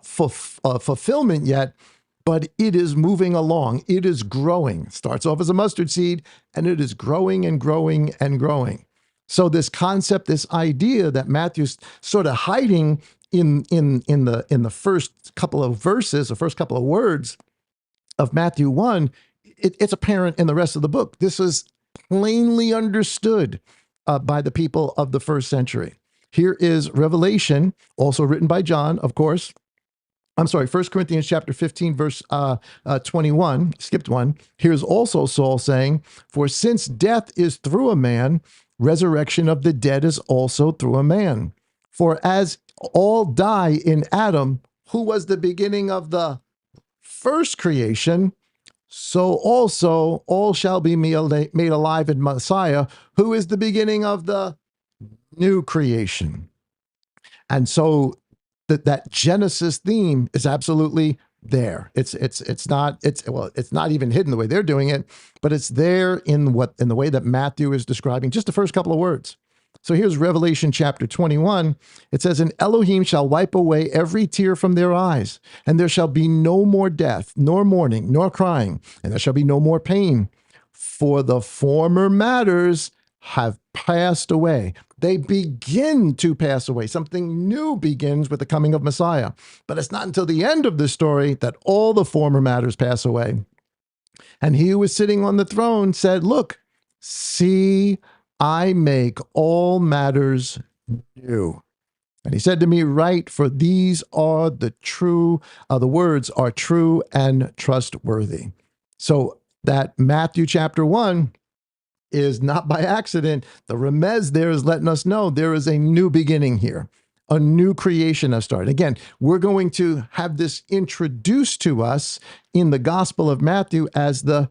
fulfillment yet, but it is moving along. It is growing. It starts off as a mustard seed, and it is growing and growing and growing. So this concept, this idea that Matthew's sort of hiding in the first couple of verses, the first couple of words of Matthew 1, it's apparent in the rest of the book. This is plainly understood by the people of the first century. Here is Revelation, also written by John, of course. I'm sorry, 1 Corinthians chapter 15, verse 21, skipped one. Here's also Saul saying, for since death is through a man, resurrection of the dead is also through a man. For as all die in Adam, who was the beginning of the first creation, so also all shall be made alive in Messiah, who is the beginning of the new creation. And so that Genesis theme is absolutely there. It's not even hidden the way they're doing it, but it's there in the way that Matthew is describing just the first couple of words. So here's Revelation chapter 21. It says, and Elohim shall wipe away every tear from their eyes, and there shall be no more death, nor mourning, nor crying, and there shall be no more pain, for the former matters have passed away. They begin to pass away. Something new begins with the coming of Messiah. But it's not until the end of the story that all the former matters pass away. And he who was sitting on the throne said, look, see, I make all matters new. And he said to me, write, for these are the words are true and trustworthy. So that Matthew chapter 1 is not by accident. The Remez there is letting us know there is a new beginning here. A new creation has started. Again, we're going to have this introduced to us in the Gospel of Matthew as the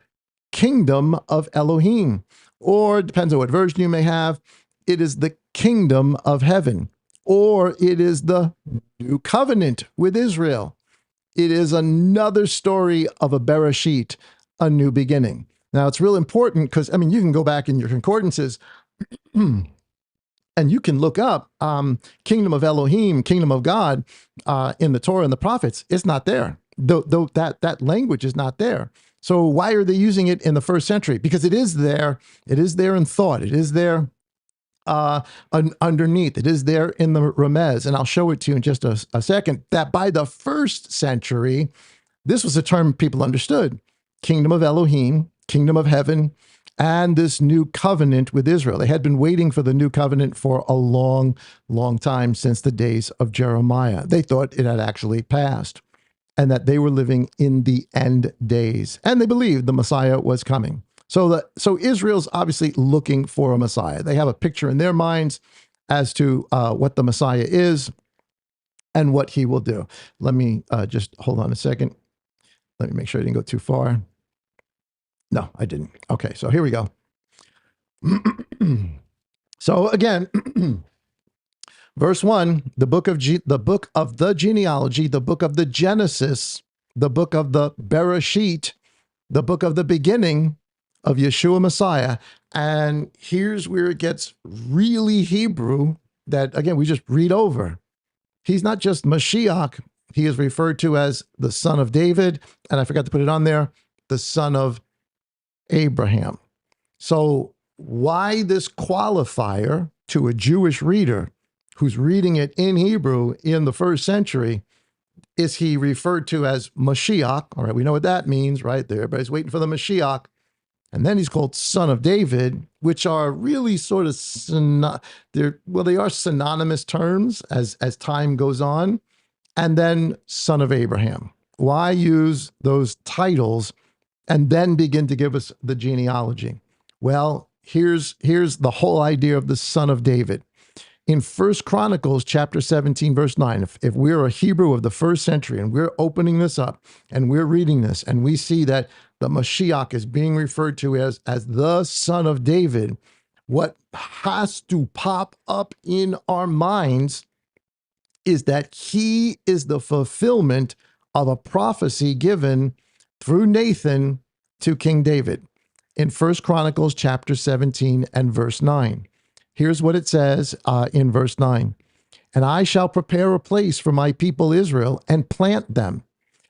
kingdom of Elohim. Or, it depends on what version you may have, it is the kingdom of heaven, or it is the new covenant with Israel. It is another story of a Bereshit, a new beginning. Now, it's real important because, I mean, you can go back in your concordances and you can look up kingdom of Elohim, kingdom of God in the Torah and the prophets. It's not there. Though that language is not there. So why are they using it in the first century? Because it is there. It is there in thought. It is there underneath. It is there in the Remez. And I'll show it to you in just a second, that by the first century, this was a term people understood. Kingdom of Elohim, kingdom of heaven, and this new covenant with Israel. They had been waiting for the new covenant for a long, long time, since the days of Jeremiah. They thought it had actually passed and that they were living in the end days. And they believed the Messiah was coming. So Israel's obviously looking for a Messiah. They have a picture in their minds as to what the Messiah is and what he will do. Let me just hold on a second. Let me make sure I didn't go too far. No, I didn't. Okay, so here we go. So again, verse 1, the book of the genealogy, the book of the Genesis, the book of the Bereshit, the book of the beginning of Yeshua Messiah. And here's where it gets really Hebrew, that again, we just read over. He's not just Mashiach. He is referred to as the son of David. And I forgot to put it on there, the son of Abraham. So why this qualifier to a Jewish reader who's reading it in Hebrew in the first century? Is he referred to as Mashiach? All right, we know what that means, right? There, everybody's waiting for the Mashiach. And then he's called son of David, which are really sort of, they are synonymous terms as time goes on. And then son of Abraham. Why use those titles and then begin to give us the genealogy? Well, here's the whole idea of the son of David. In 1 Chronicles chapter 17, verse 9, if we're a Hebrew of the first century and we're opening this up and we're reading this and we see that the Mashiach is being referred to as the son of David, what has to pop up in our minds is that he is the fulfillment of a prophecy given through Nathan to King David in 1 Chronicles chapter 17 and verse 9. Here's what it says in verse 9. And I shall prepare a place for my people Israel and plant them,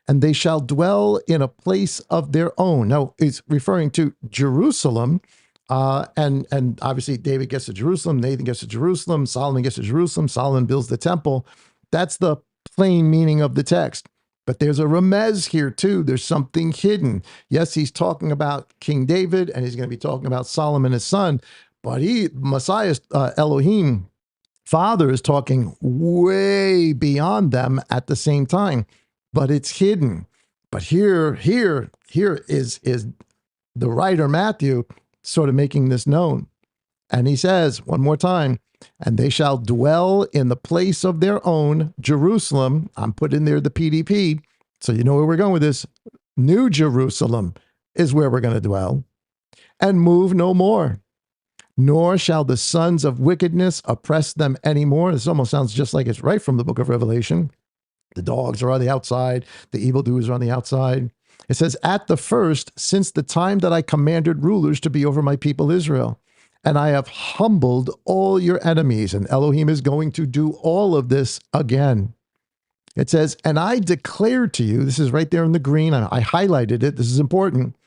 and they shall dwell in a place of their own. Now, it's referring to Jerusalem, and obviously David gets to Jerusalem, Nathan gets to Jerusalem, Solomon gets to Jerusalem, Solomon builds the temple. That's the plain meaning of the text. But there's a remez here too. There's something hidden. Yes, he's talking about King David, and he's going to be talking about Solomon, his son. But Messiah's Elohim, Father, is talking way beyond them at the same time. But it's hidden. But here is the writer Matthew sort of making this known. And he says one more time, and they shall dwell in the place of their own, Jerusalem. I'm putting there the PDP, so you know where we're going with this. New Jerusalem is where we're going to dwell, and move no more. Nor shall the sons of wickedness oppress them anymore. This almost sounds just like it's right from the book of Revelation. The dogs are on the outside. The evildoers are on the outside. It says, at the first, since the time that I commanded rulers to be over my people Israel, and I have humbled all your enemies. And Elohim is going to do all of this again. It says, and I declare to you, this is right there in the green. I highlighted it. This is important.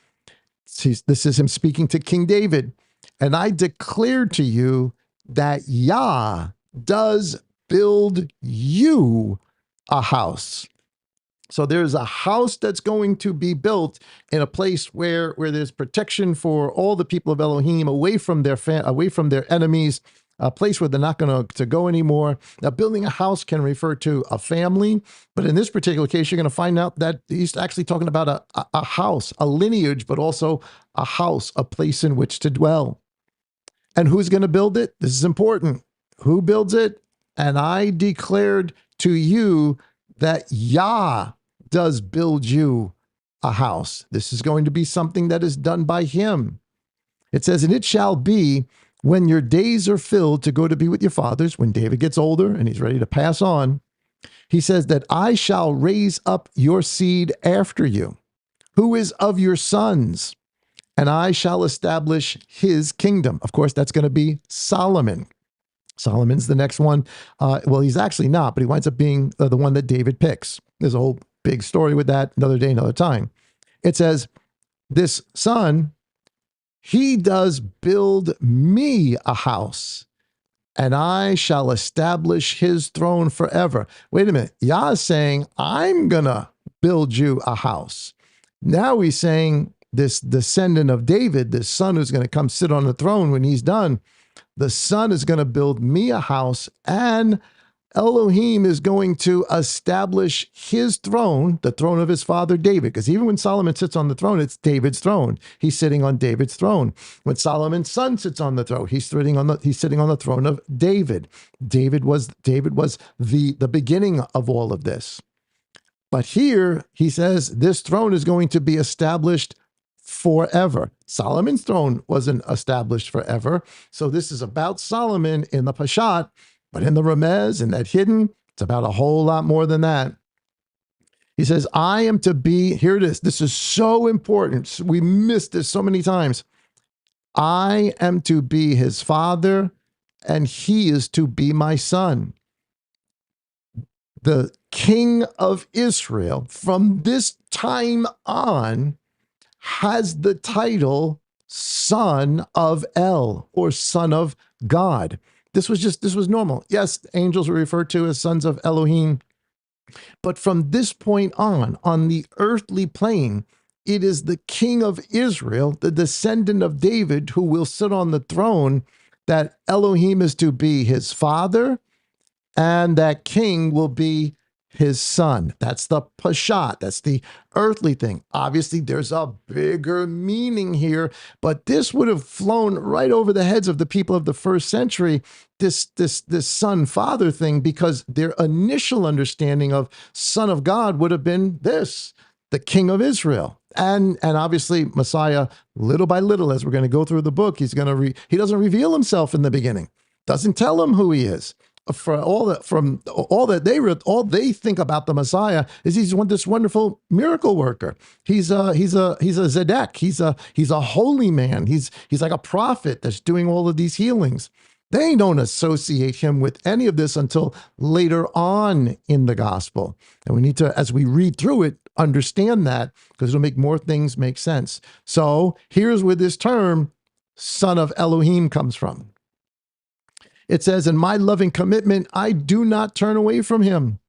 This is him speaking to King David. And I declare to you that Yah does build you a house. So there's a house that's going to be built in a place where there's protection for all the people of Elohim, away from their enemies, a place where they're not going to go anymore. Now, building a house can refer to a family, but in this particular case, you're going to find out that he's actually talking about a house, a lineage, but also a house, a place in which to dwell. And who's going to build it? This is important. Who builds it? And I declared to you that Yah does build you a house. This is going to be something that is done by him. It says, and it shall be when your days are filled to go to be with your fathers, when David gets older and he's ready to pass on, he says that I shall raise up your seed after you, who is of your sons, and I shall establish his kingdom. Of course, that's going to be Solomon. Solomon's the next one. Well, he's actually not, but he winds up being the one that David picks. There's a whole big story with that, another day, another time. It says, this son, he does build me a house, and I shall establish his throne forever. Wait a minute. Yah is saying, I'm going to build you a house. Now he's saying this descendant of David, this son who's going to come sit on the throne when he's done, the son is going to build me a house, and Elohim is going to establish his throne, the throne of his father David. Because even when Solomon sits on the throne, it's David's throne. He's sitting on David's throne. When Solomon's son sits on the throne, he's sitting on the throne of David. David was the beginning of all of this. But here he says this throne is going to be established forever. Solomon's throne wasn't established forever. So this is about Solomon in the Pashat. But in the Remez, in that hidden, it's about a whole lot more than that. He says, I am to be, here it is. This is so important. We missed this so many times. I am to be his father, and he is to be my son. The king of Israel, from this time on, has the title Son of El, or Son of God. This was normal. Yes, angels were referred to as sons of Elohim. But from this point on the earthly plane, it is the king of Israel, the descendant of David, who will sit on the throne, that Elohim is to be his father, and that king will be his son. That's the Pashat. That's the earthly thing. Obviously, there's a bigger meaning here, but this would have flown right over the heads of the people of the first century, this son-father thing, because their initial understanding of son of God would have been this, the king of Israel. And obviously, Messiah, little by little, as we're going to go through the book, he doesn't reveal himself in the beginning, doesn't tell him who he is. All they think about the Messiah is he's this wonderful miracle worker. He's a Zedek. He's a holy man. He's like a prophet that's doing all of these healings. They don't associate him with any of this until later on in the gospel. And we need to, as we read through it, understand that, because it'll make more things make sense. So here's where this term, son of Elohim, comes from. It says, in my loving commitment, I do not turn away from him,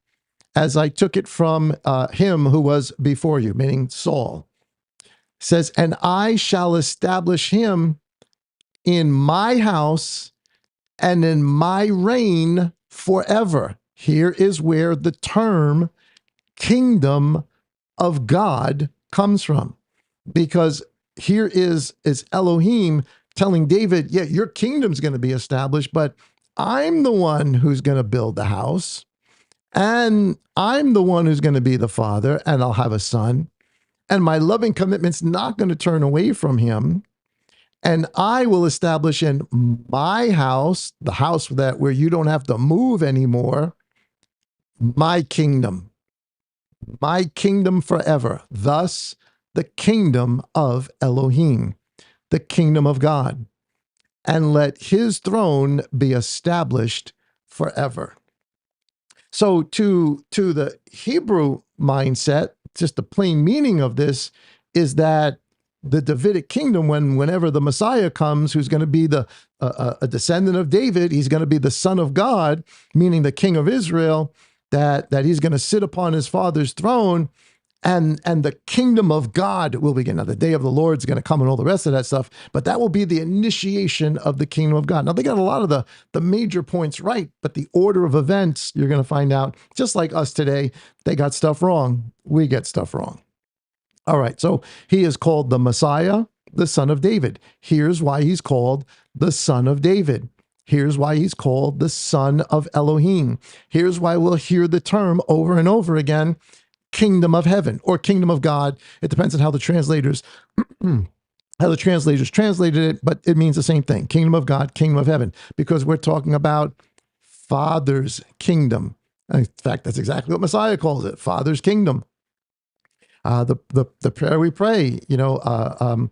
as I took it from him who was before you, meaning Saul. It says, and I shall establish him in my house and in my reign forever. Here is where the term kingdom of God comes from, because here is Elohim telling David, yeah, your kingdom's going to be established, but I'm the one who's going to build the house, and I'm the one who's going to be the father, and I'll have a son, and my loving commitment's not going to turn away from him, and I will establish in my house, the house where you don't have to move anymore, my kingdom forever. Thus, the kingdom of Elohim, the kingdom of God, and let his throne be established forever. So to the Hebrew mindset, just the plain meaning of this is that the Davidic kingdom, whenever the Messiah comes, who's going to be a descendant of David, he's going to be the son of God, meaning the king of Israel, that he's going to sit upon his father's throne, and the kingdom of God will begin. Now, the day of the Lord is going to come and all the rest of that stuff, but that will be the initiation of the kingdom of God. Now, they got a lot of the major points right, but the order of events, you're going to find out, just like us today, they got stuff wrong. We get stuff wrong. All right, so he is called the Messiah, the son of David. Here's why he's called the son of David. Here's why he's called the son of Elohim. Here's why we'll hear the term over and over again, kingdom of heaven or kingdom of God. It depends on how the translators how the translators translated it, but it means the same thing. Kingdom of God, kingdom of heaven, because we're talking about Father's kingdom. In fact, that's exactly what Messiah calls it, Father's kingdom. The prayer we pray, the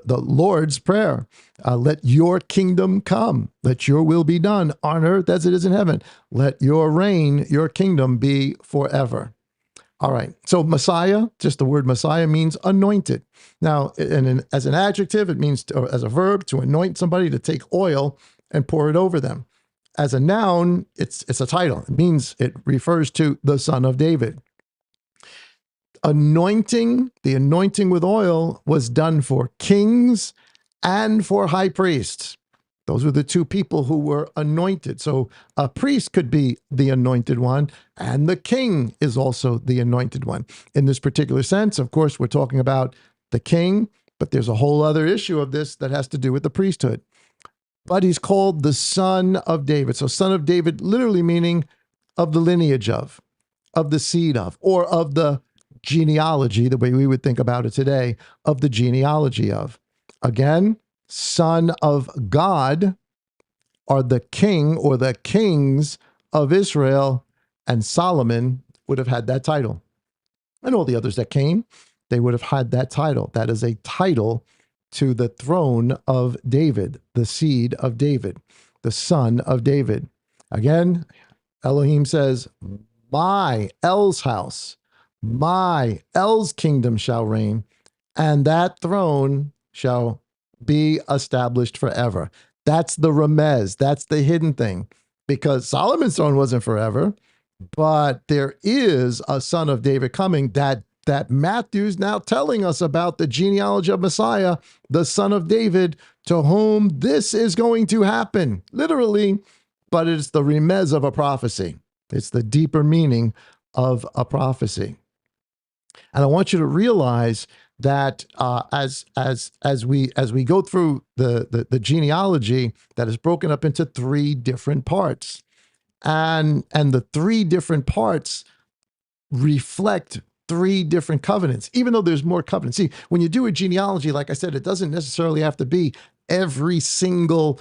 Lord's prayer, let your kingdom come, let your will be done on earth as it is in heaven. Let your reign, your kingdom be forever. All right. So Messiah, just the word Messiah means anointed. Now, as an adjective, it means, or as a verb, to anoint somebody, to take oil and pour it over them. As a noun, it's a title. It refers to the Son of David. The anointing with oil was done for kings and for high priests. Those were the two people who were anointed. So a priest could be the anointed one, and the king is also the anointed one. In this particular sense, of course, we're talking about the king, but there's a whole other issue of this that has to do with the priesthood. But he's called the Son of David. So Son of David literally meaning of the lineage of the seed of, or of the genealogy, the way we would think about it today, of the genealogy of. Again, Son of God are the king or the kings of Israel, and Solomon would have had that title. And all the others that came, they would have had that title. That is a title to the throne of David, the seed of David, the son of David. Again, Elohim says, my El's house, my El's kingdom shall reign, and that throne shall be established forever. That's the remez. That's the hidden thing, because Solomon's throne wasn't forever, but there is a son of David coming that Matthew's now telling us about, the genealogy of Messiah, the son of David, to whom this is going to happen, literally, but it's the remez of a prophecy. It's the deeper meaning of a prophecy. And I want you to realize that as we go through the genealogy, that is broken up into three different parts, and the three different parts reflect three different covenants, even though there's more covenants. See, when you do a genealogy, like I said, it doesn't necessarily have to be every single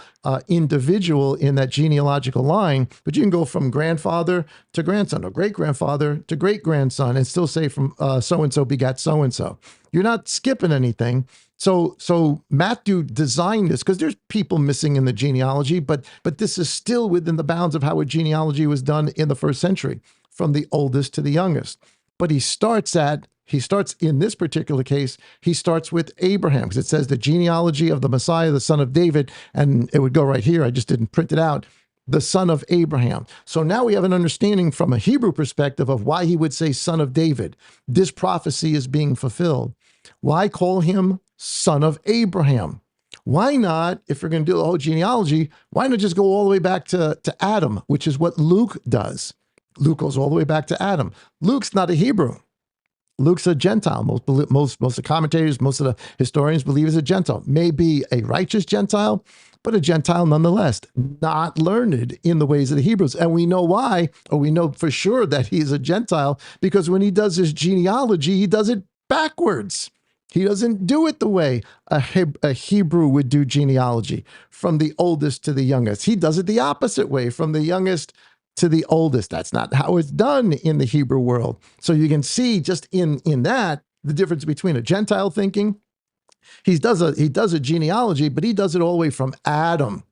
individual in that genealogical line, but you can go from grandfather to grandson, or great-grandfather to great-grandson, and still say from so-and-so begat so-and-so. You're not skipping anything. So Matthew designed this because there's people missing in the genealogy, but this is still within the bounds of how a genealogy was done in the first century, from the oldest to the youngest. But he starts in this particular case, he starts with Abraham, because it says the genealogy of the Messiah, the son of David, and it would go right here. I just didn't print it out. The son of Abraham. So now we have an understanding from a Hebrew perspective of why he would say son of David. This prophecy is being fulfilled. Why call him son of Abraham? Why not, if we're going to do the whole genealogy, why not just go all the way back to Adam, which is what Luke does? Luke goes all the way back to Adam. Luke's not a Hebrew. Luke's a Gentile. Most of the commentators, most of the historians believe he's a Gentile. Maybe a righteous Gentile, but a Gentile nonetheless, not learned in the ways of the Hebrews. And we know why, or we know for sure that he's a Gentile, because when he does his genealogy, he does it backwards. He doesn't do it the way a Hebrew would do genealogy, from the oldest to the youngest. He does it the opposite way, from the youngest to the oldest. That's not how it's done in the Hebrew world. So you can see just in that the difference between a Gentile thinking. He does a genealogy, but he does it all the way from Adam.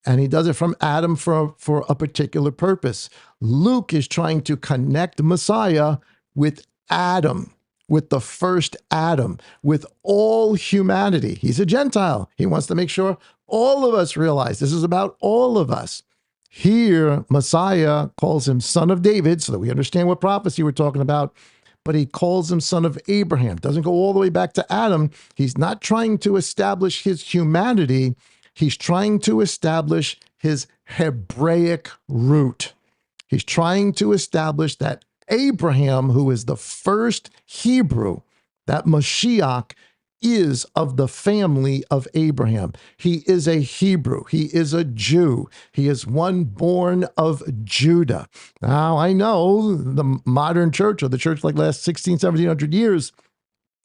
And he does it from Adam for a particular purpose. Luke is trying to connect Messiah with Adam, with the first Adam, with all humanity. He's a Gentile. He wants to make sure all of us realize this is about all of us. Here, Messiah calls him son of David, so that we understand what prophecy we're talking about, but he calls him son of Abraham. Doesn't go all the way back to Adam. He's not trying to establish his humanity. He's trying to establish his Hebraic root. He's trying to establish that Abraham, who is the first Hebrew, that Mashiach, is of the family of Abraham. He is a Hebrew. He is a Jew. He is one born of Judah. Now, I know the modern church, or the church like last 1600, 1700 years,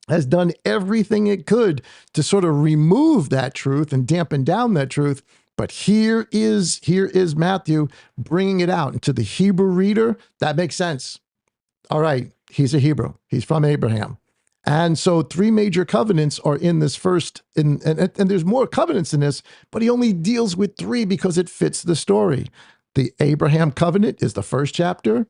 has done everything it could to sort of remove that truth and dampen down that truth. But here is Matthew bringing it out. And to the Hebrew reader, that makes sense. All right, he's a Hebrew. He's from Abraham. And so three major covenants are in this first, and there's more covenants in this, but he only deals with three because it fits the story. The Abraham covenant is the first chapter.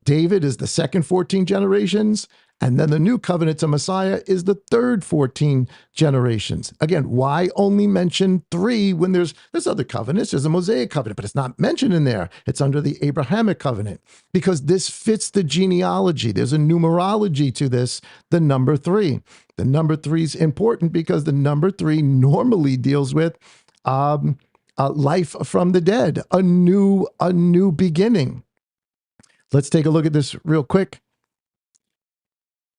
David is the second 14 generations. And then the new covenant to Messiah is the third 14 generations. Again, why only mention three when there's other covenants? There's a Mosaic covenant, but it's not mentioned in there. It's under the Abrahamic covenant because this fits the genealogy. There's a numerology to this, the number three. The number three is important because the number three normally deals with life from the dead, a new beginning. Let's take a look at this real quick.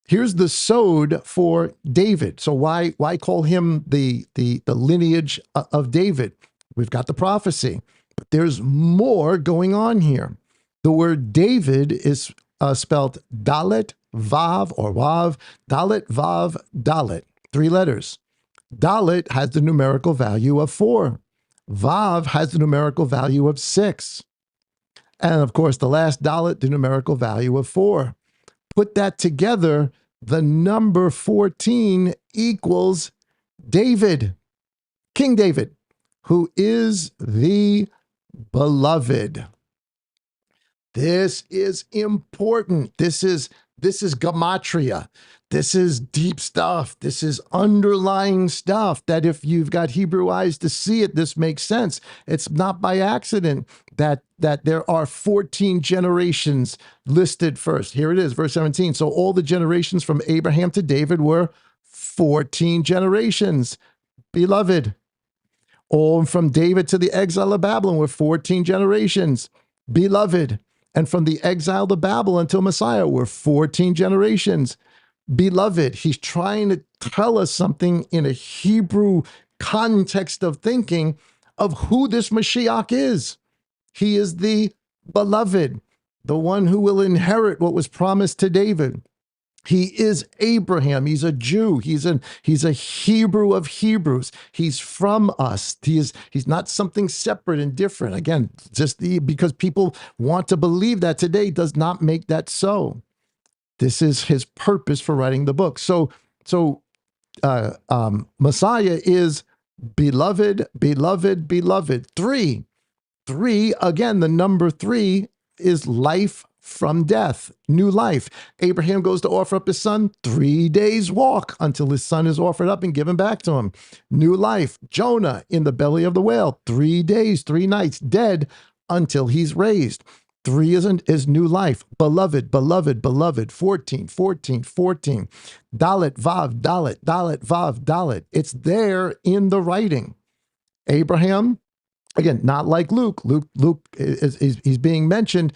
Here's the sod for David. So why call him the lineage of David? We've got the prophecy, but there's more going on here. The word David is spelled Dalet Vav or Wav, Dalet Vav Dalet, three letters. Dalet has the numerical value of 4. Vav has the numerical value of 6. And of course, the last Dalet, the numerical value of 4. Put that together, the number 14 equals David, King David, who is the beloved. This is important. This is gematria. This is deep stuff. This is underlying stuff that if you've got Hebrew eyes to see it, this makes sense. It's not by accident that there are 14 generations listed first. Here it is, verse 17. So all the generations from Abraham to David were 14 generations, beloved. All from David to the exile of Babylon were 14 generations, beloved. And from the exile to Babylon until Messiah were 14 generations, beloved. He's trying to tell us something in a Hebrew context of thinking of who this Mashiach is. He is the beloved, the one who will inherit what was promised to David. He is Abraham. He's a Jew. He's a Hebrew of Hebrews. He's from us. He's not something separate and different. Again, because people want to believe that today does not make that so. This is his purpose for writing the book. So Messiah is beloved, beloved, beloved. Three, again, the number 3 is life from death, new life. Abraham goes to offer up his son, 3 days walk until his son is offered up and given back to him. New life. Jonah in the belly of the whale, 3 days, 3 nights, dead until he's raised. 3 is new life. Beloved, beloved, beloved. 14, 14, 14. Dalet, Vav, Dalet, Dalet, Vav, Dalet. It's there in the writing. Abraham, again, not like Luke. Luke he's being mentioned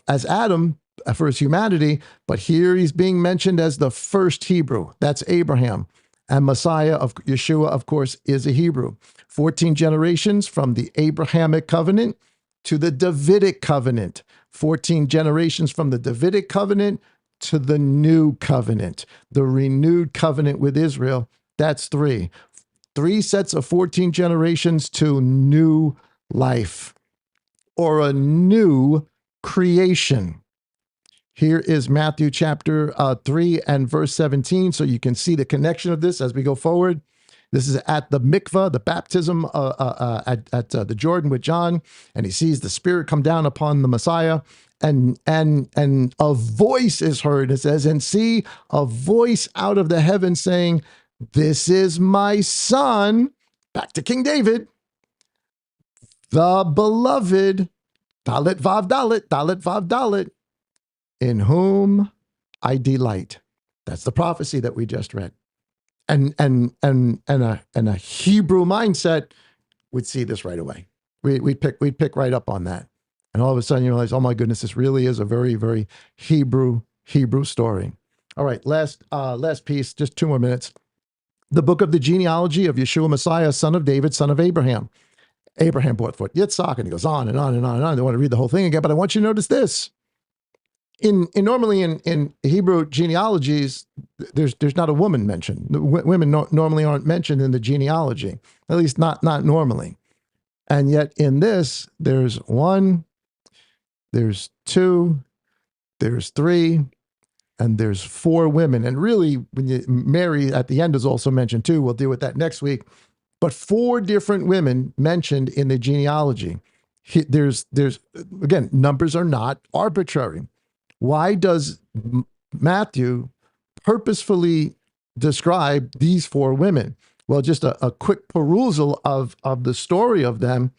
as Adam for his humanity, but here he's being mentioned as the first Hebrew. That's Abraham. And Messiah of Yeshua, of course, is a Hebrew. 14 generations from the Abrahamic covenant to the Davidic covenant. 14 generations from the Davidic covenant to the new covenant, the renewed covenant with Israel. That's 3. 3 sets of 14 generations to new life or a new creation. Here is Matthew chapter 3 and verse 17, so you can see the connection of this as we go forward. This is at the mikvah, the baptism at the Jordan with John, and he sees the Spirit come down upon the Messiah, and a voice is heard. It says, and see a voice out of the heavens saying, this is my son, back to King David, the beloved, Dalet Vav Dalet, Dalet Vav Dalet, in whom I delight. That's the prophecy that we just read. And a Hebrew mindset would see this right away. We'd pick right up on that. And all of a sudden you realize, oh my goodness, this really is a very, very Hebrew story. All right, last piece, just 2 more minutes. The book of the genealogy of Yeshua Messiah, son of David, son of Abraham. Abraham brought forth Yitzhak, and he goes on and on and on and on. I don't want to read the whole thing again, but I want you to notice this. in normally in Hebrew genealogies, there's not a woman mentioned. Women normally aren't mentioned in the genealogy, at least not normally. And yet in this, there's one, there's two, there's three, and there's four women. And really, when Mary at the end is also mentioned too. We'll deal with that next week. But four different women mentioned in the genealogy. There's again, numbers are not arbitrary. Why does Matthew purposefully describe these four women? Well, just a quick perusal of the story of them.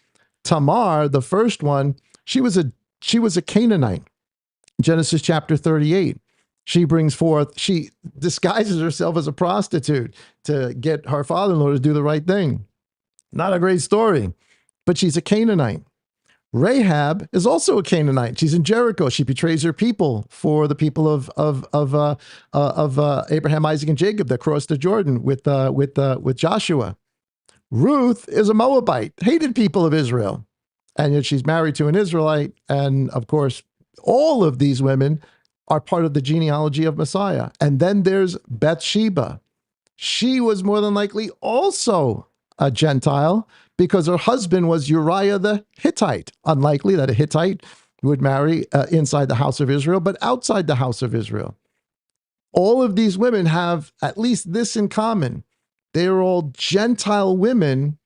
Tamar, the first one, she was a Canaanite. Genesis chapter 38. She brings forth, she disguises herself as a prostitute to get her father-in-law to do the right thing. Not a great story, but she's a Canaanite. Rahab is also a Canaanite. She's in Jericho. She betrays her people for the people of Abraham, Isaac, and Jacob that crossed the Jordan with Joshua. Ruth is a Moabite, hated people of Israel, and yet she's married to an Israelite. And of course, all of these women are part of the genealogy of Messiah. And then there's Bathsheba. She was more than likely also a Gentile because her husband was Uriah the Hittite. Unlikely that a Hittite would marry inside the house of Israel, but outside the house of Israel. All of these women have at least this in common. They are all Gentile women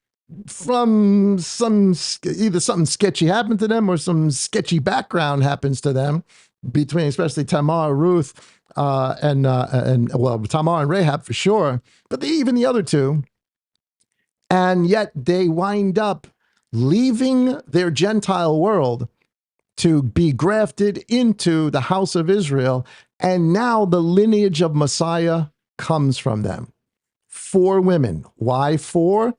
from either something sketchy happened to them or some sketchy background happens to them between especially Tamar, Ruth, and Tamar and Rahab for sure, but even the other two. And yet they wind up leaving their Gentile world to be grafted into the house of Israel. And now the lineage of Messiah comes from them. Four women. Why four?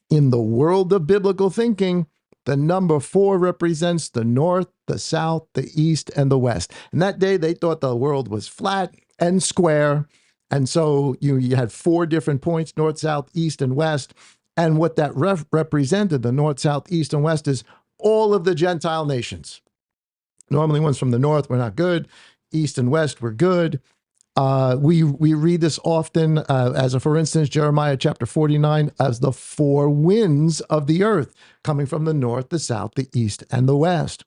In the world of biblical thinking, the number four represents the north, the south, the east, and the west. And that day they thought the world was flat and square. And so you had four different points, north, south, east, and west. And what that represented, the north, south, east, and west, is all of the Gentile nations. Normally ones from the north were not good. East and west were good. We read this often for instance, Jeremiah chapter 49 as the four winds of the earth coming from the north, the south, the east, and the west.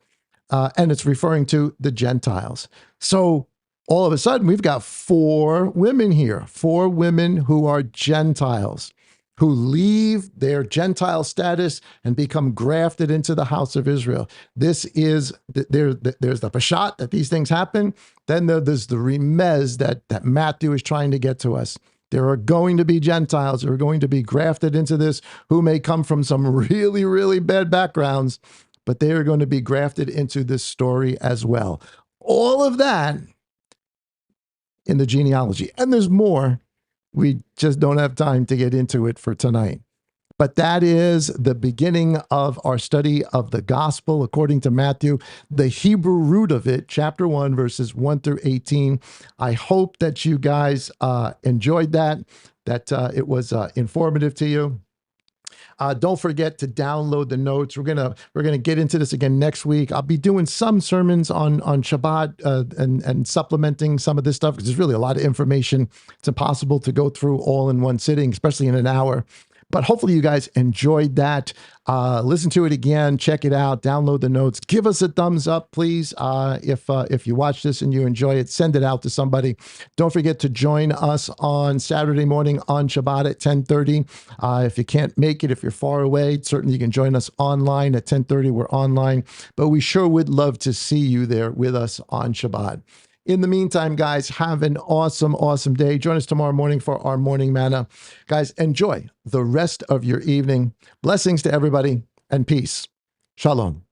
And it's referring to the Gentiles. So all of a sudden, we've got four women here, four women who are Gentiles, who leave their Gentile status and become grafted into the house of Israel. This is, there's the Peshat that these things happen. Then there's the remez that Matthew is trying to get to us. There are going to be Gentiles who are going to be grafted into this, who may come from some really, really bad backgrounds, but they are going to be grafted into this story as well. All of that in the genealogy. And there's more. We just don't have time to get into it for tonight. But that is the beginning of our study of the gospel according to Matthew, the Hebrew root of it, chapter 1, verses 1 through 18. I hope that you guys enjoyed that it was informative to you. Don't forget to download the notes. We're gonna get into this again next week. I'll be doing some sermons on Shabbat and supplementing some of this stuff because there's really a lot of information. It's impossible to go through all in one sitting, especially in an hour. But hopefully you guys enjoyed that. Listen to it again, check it out, download the notes. Give us a thumbs up, please. If you watch this and you enjoy it, send it out to somebody. Don't forget to join us on Saturday morning on Shabbat at 10:30. If you can't make it, if you're far away, certainly you can join us online at 10:30. We're online, but we sure would love to see you there with us on Shabbat. In the meantime, guys, have an awesome, awesome day. Join us tomorrow morning for our morning manna. Guys, enjoy the rest of your evening. Blessings to everybody and peace. Shalom.